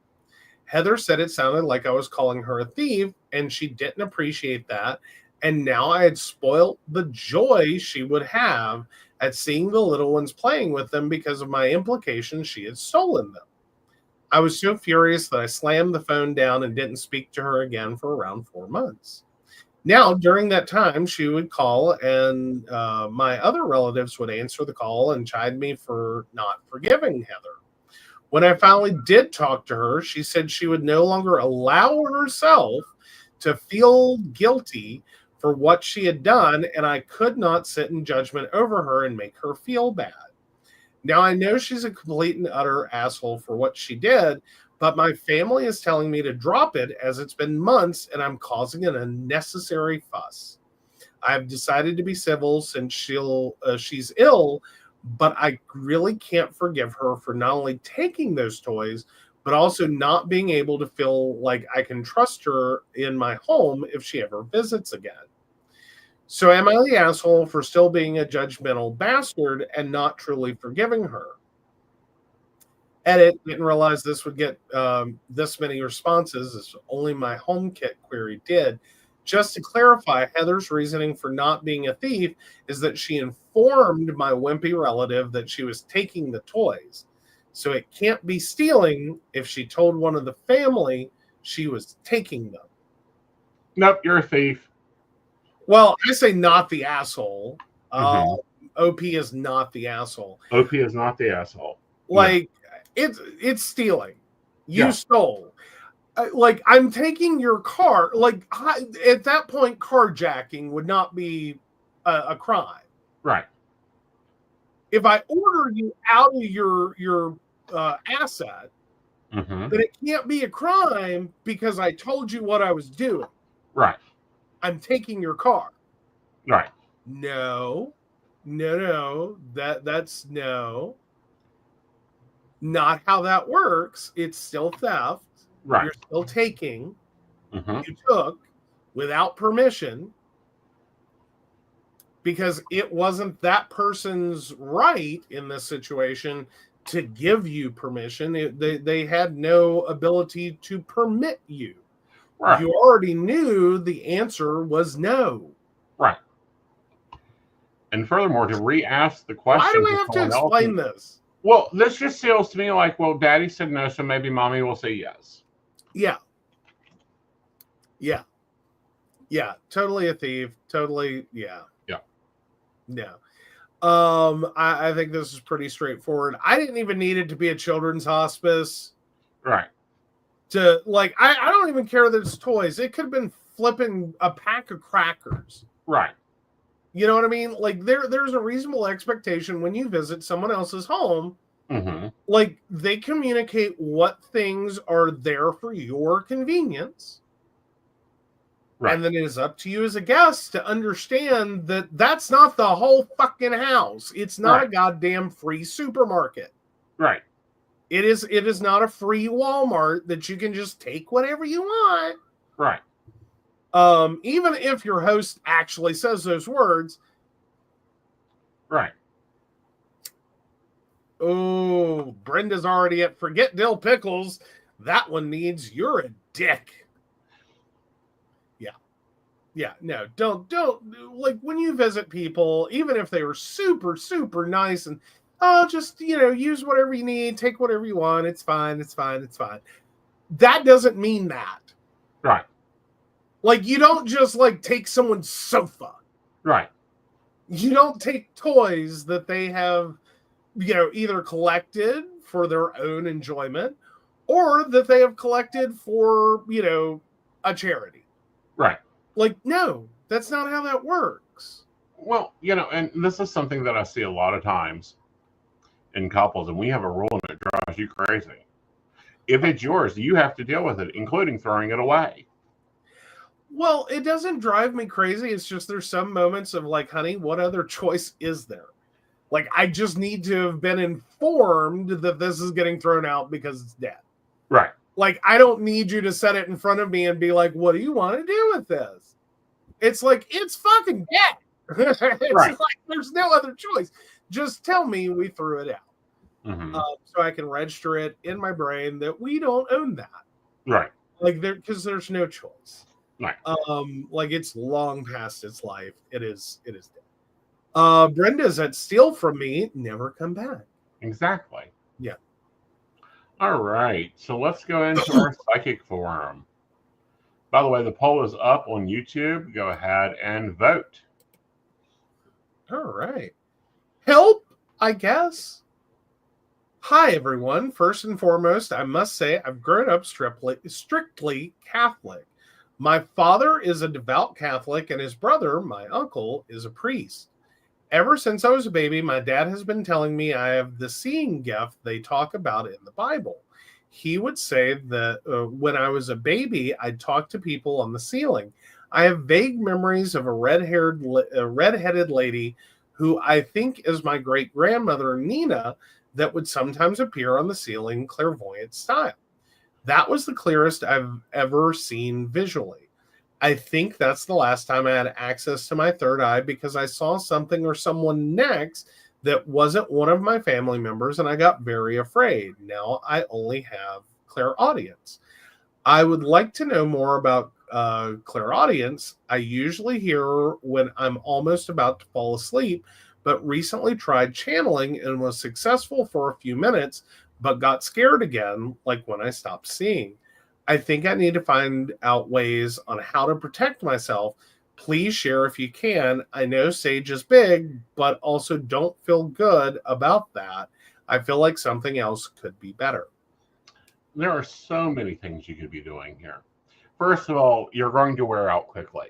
Heather said it sounded like I was calling her a thief, and she didn't appreciate that, and now I had spoiled the joy she would have at seeing the little ones playing with them because of my implication she had stolen them. I was so furious that I slammed the phone down and didn't speak to her again for around 4 months. Now, during that time, she would call, and my other relatives would answer the call and chide me for not forgiving Heather. When I finally did talk to her, she said she would no longer allow herself to feel guilty for what she had done, and I could not sit in judgment over her and make her feel bad. Now, I know she's a complete and utter asshole for what she did, but my family is telling me to drop it as it's been months and I'm causing an unnecessary fuss. I've decided to be civil since she's ill, but I really can't forgive her for not only taking those toys, but also not being able to feel like I can trust her in my home if she ever visits again. So am I the asshole for still being a judgmental bastard and not truly forgiving her? Edit, didn't realize this would get this many responses, as only my HomeKit query did. Just to clarify, Heather's reasoning for not being a thief is that she informed my wimpy relative that she was taking the toys. So it can't be stealing if she told one of the family she was taking them. Nope, you're a thief. Well, I say not the asshole. OP is not the asshole. OP is not the asshole. Like, no. It's stealing. You stole. Like, I'm taking your car. Like, at that point, carjacking would not be a crime. Right. If I order you out of your asset, then it can't be a crime because I told you what I was doing. Right. I'm taking your car. Right. No. That's no. Not how that works. It's still theft. Right. You're still taking. You took without permission because it wasn't that person's right in this situation to give you permission. They had no ability to permit you. Right. You already knew the answer was no. Right. And furthermore, to re-ask the question. Why do we have to explain this? Well, this just feels to me like, well, Daddy said no, so maybe Mommy will say yes. Yeah. Yeah, totally a thief. Totally, yeah. Yeah. Yeah. I think this is pretty straightforward. I didn't even need it to be a children's hospice. Right. To like, I don't even care that it's toys. It could have been flipping a pack of crackers. Right. You know what I mean? Like there's a reasonable expectation when you visit someone else's home. Mm-hmm. Like they communicate what things are there for your convenience. Right. And then it is up to you as a guest to understand that that's not the whole fucking house. It's not a goddamn free supermarket. Right. It is not a free Walmart that you can just take whatever you want. Right. Even if your host actually says those words. Right. Oh, Brenda's already at forget dill pickles. That one needs you're a dick. Yeah, no, don't like when you visit people, even if they were super, super nice and just use whatever you need, take whatever you want, it's fine. That doesn't mean that. Right. Like you don't just like take someone's sofa. Right. You don't take toys that they have, either collected for their own enjoyment or that they have collected for, a charity. Right. Like, no, that's not how that works. Well, and this is something that I see a lot of times in couples, and we have a rule and it drives you crazy. If it's yours, you have to deal with it, including throwing it away. Well, it doesn't drive me crazy. It's just there's some moments of like, honey, what other choice is there? Like, I just need to have been informed that this is getting thrown out because it's dead. Right. Like, I don't need you to set it in front of me and be like, what do you want to do with this? It's like, it's fucking dead. It's like, there's no other choice. Just tell me we threw it out. Mm-hmm. So I can register it in my brain that we don't own that. Right. Like, because there's no choice. Right. Like, it's long past its life. It is dead. Brenda's at steal from me, never come back. Exactly. Yeah. All right, so let's go into our psychic forum. By the way, the poll is up on YouTube. Go ahead and vote. All right. Help, I guess. Hi, everyone. First and foremost, I must say I've grown up strictly Catholic. My father is a devout Catholic, and his brother, my uncle, is a priest. Ever since I was a baby, my dad has been telling me I have the seeing gift they talk about in the Bible. He would say that when I was a baby, I'd talk to people on the ceiling. I have vague memories of a red-headed lady who I think is my great-grandmother, Nina, that would sometimes appear on the ceiling clairvoyant style. That was the clearest I've ever seen visually. I think that's the last time I had access to my third eye because I saw something or someone next that wasn't one of my family members, and I got very afraid. Now I only have clairaudience. I would like to know more about clairaudience. I usually hear when I'm almost about to fall asleep, but recently tried channeling and was successful for a few minutes, but got scared again, like when I stopped seeing. I think I need to find out ways on how to protect myself. Please share if you can. I know Sage is big, but also don't feel good about that. I feel like something else could be better. There are so many things you could be doing here. First of all, you're going to wear out quickly.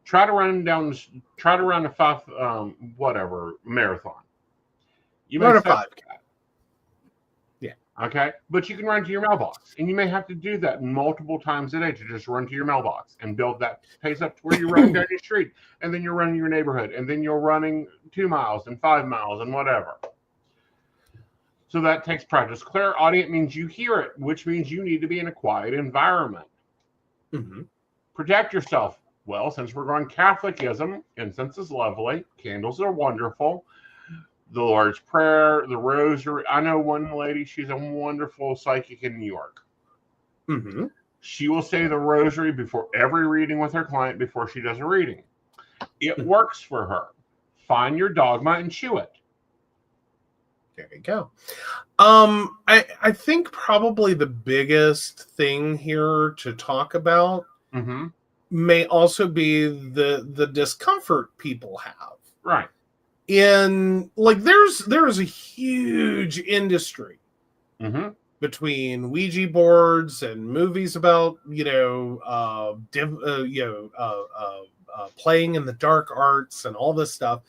Try to run a marathon. You run a 5K. Okay, but you can run to your mailbox, and you may have to do that multiple times a day to just run to your mailbox and build that pace up to where you're running down your street, and then you're running your neighborhood, and then you're running 2 miles and 5 miles and whatever. So that takes practice. Clairaudient means you hear it, which means you need to be in a quiet environment. Mm-hmm. Protect yourself. Well, since we're going Catholicism, incense is lovely, candles are wonderful. The Lord's Prayer, the Rosary. I know one lady, she's a wonderful psychic in New York. Mm-hmm. She will say the Rosary before every reading with her client before she does a reading. It works for her. Find your dogma and chew it. There you go. I think probably the biggest thing here to talk about may also be the discomfort people have. Right. In like there's a huge industry Mm-hmm. between Ouija boards and movies about playing in the dark arts and all this stuff.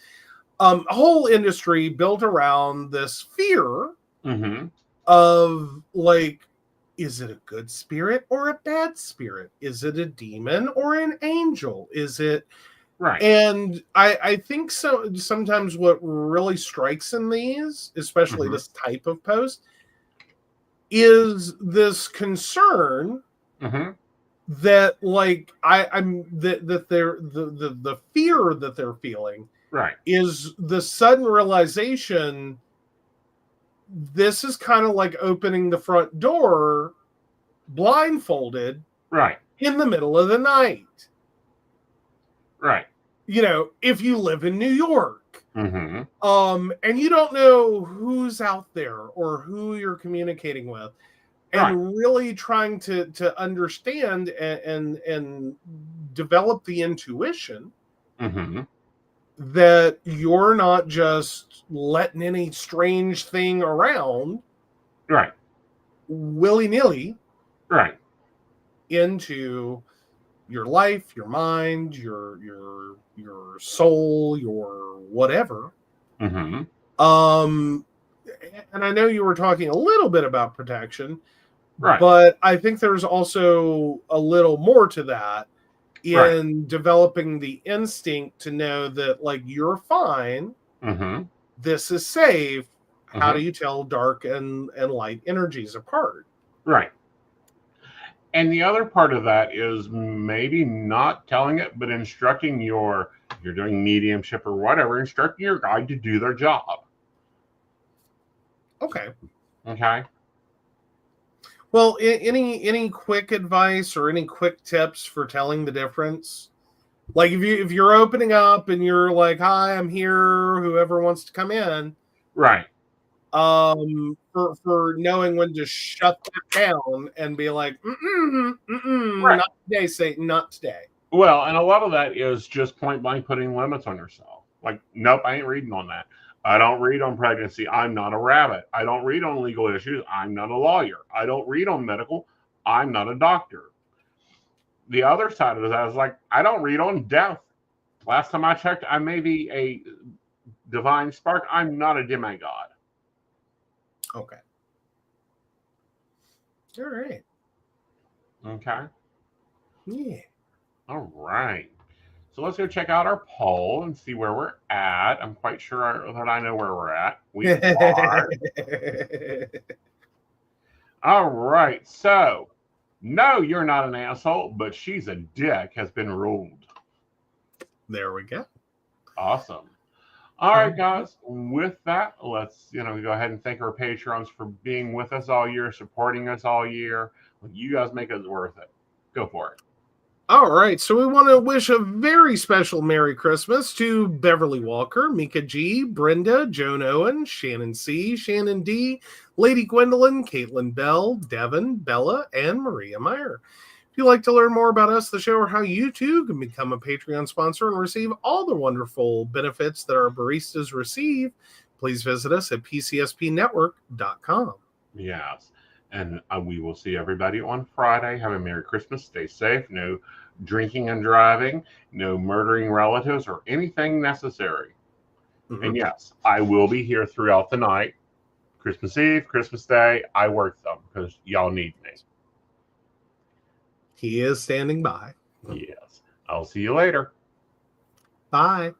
A whole industry built around this fear Mm-hmm. of like, is it a good spirit or a bad spirit? Is it a demon or an angel? Is it Right. And I think so. Sometimes what really strikes in these, especially Mhm. this type of post, is this concern Mm-hmm. that like I'm that they're the fear that they're feeling Right. is the sudden realization this is kind of like opening the front door blindfolded Right. in the middle of the night. Right. If you live in New York, Mm-hmm. and you don't know who's out there or who you're communicating with, and Right. really trying to understand and develop the intuition Mm-hmm. that you're not just letting any strange thing around Right. willy-nilly Right. into your life, your mind, your soul, your whatever. Mm-hmm. And I know you were talking a little bit about protection, Right. but I think there's also a little more to that in developing the instinct to know that like you're fine, Mm-hmm. this is safe. How Mm-hmm. do you tell dark and light energies apart? Right. And the other part of that is maybe not telling it, but instructing if you're doing mediumship or whatever, instructing your guide to do their job. Okay. Okay. Well, any quick advice or any quick tips for telling the difference? Like if you're opening up and you're like, "Hi, I'm here. Whoever wants to come in." Right. For knowing when to shut that down and be like, Right. not today, Satan, not today. Well, and a lot of that is just point blank putting limits on yourself. Like, nope, I ain't reading on that. I don't read on pregnancy. I'm not a rabbit. I don't read on legal issues. I'm not a lawyer. I don't read on medical. I'm not a doctor. The other side of that is like, I don't read on death. Last time I checked, I may be a divine spark. I'm not a demigod. Okay. All right. Okay. Yeah. All right. So let's go check out our poll and see where we're at. I'm quite sure that I know where we're at. We are. All right. So, no, you're not an asshole, but she's a dick has been ruled. There we go. Awesome. All right, guys. With that, let's go ahead and thank our patrons for being with us all year, supporting us all year. You guys make it worth it. Go for it. All right, so we want to wish a very special Merry Christmas to Beverly Walker, Mika G, Brenda, Joan Owen, Shannon C, Shannon D, Lady Gwendolyn, Caitlin Bell, Devin, Bella, and Maria Meyer. If you'd like to learn more about us, the show, or how you too can become a Patreon sponsor and receive all the wonderful benefits that our baristas receive, please visit us at pcspnetwork.com. Yes. And we will see everybody on Friday. Have a Merry Christmas. Stay safe. No drinking and driving. No murdering relatives or anything necessary. Mm-hmm. And yes, I will be here throughout the night. Christmas Eve, Christmas Day. I work them because y'all need me. He is standing by. Yes. I'll see you later. Bye.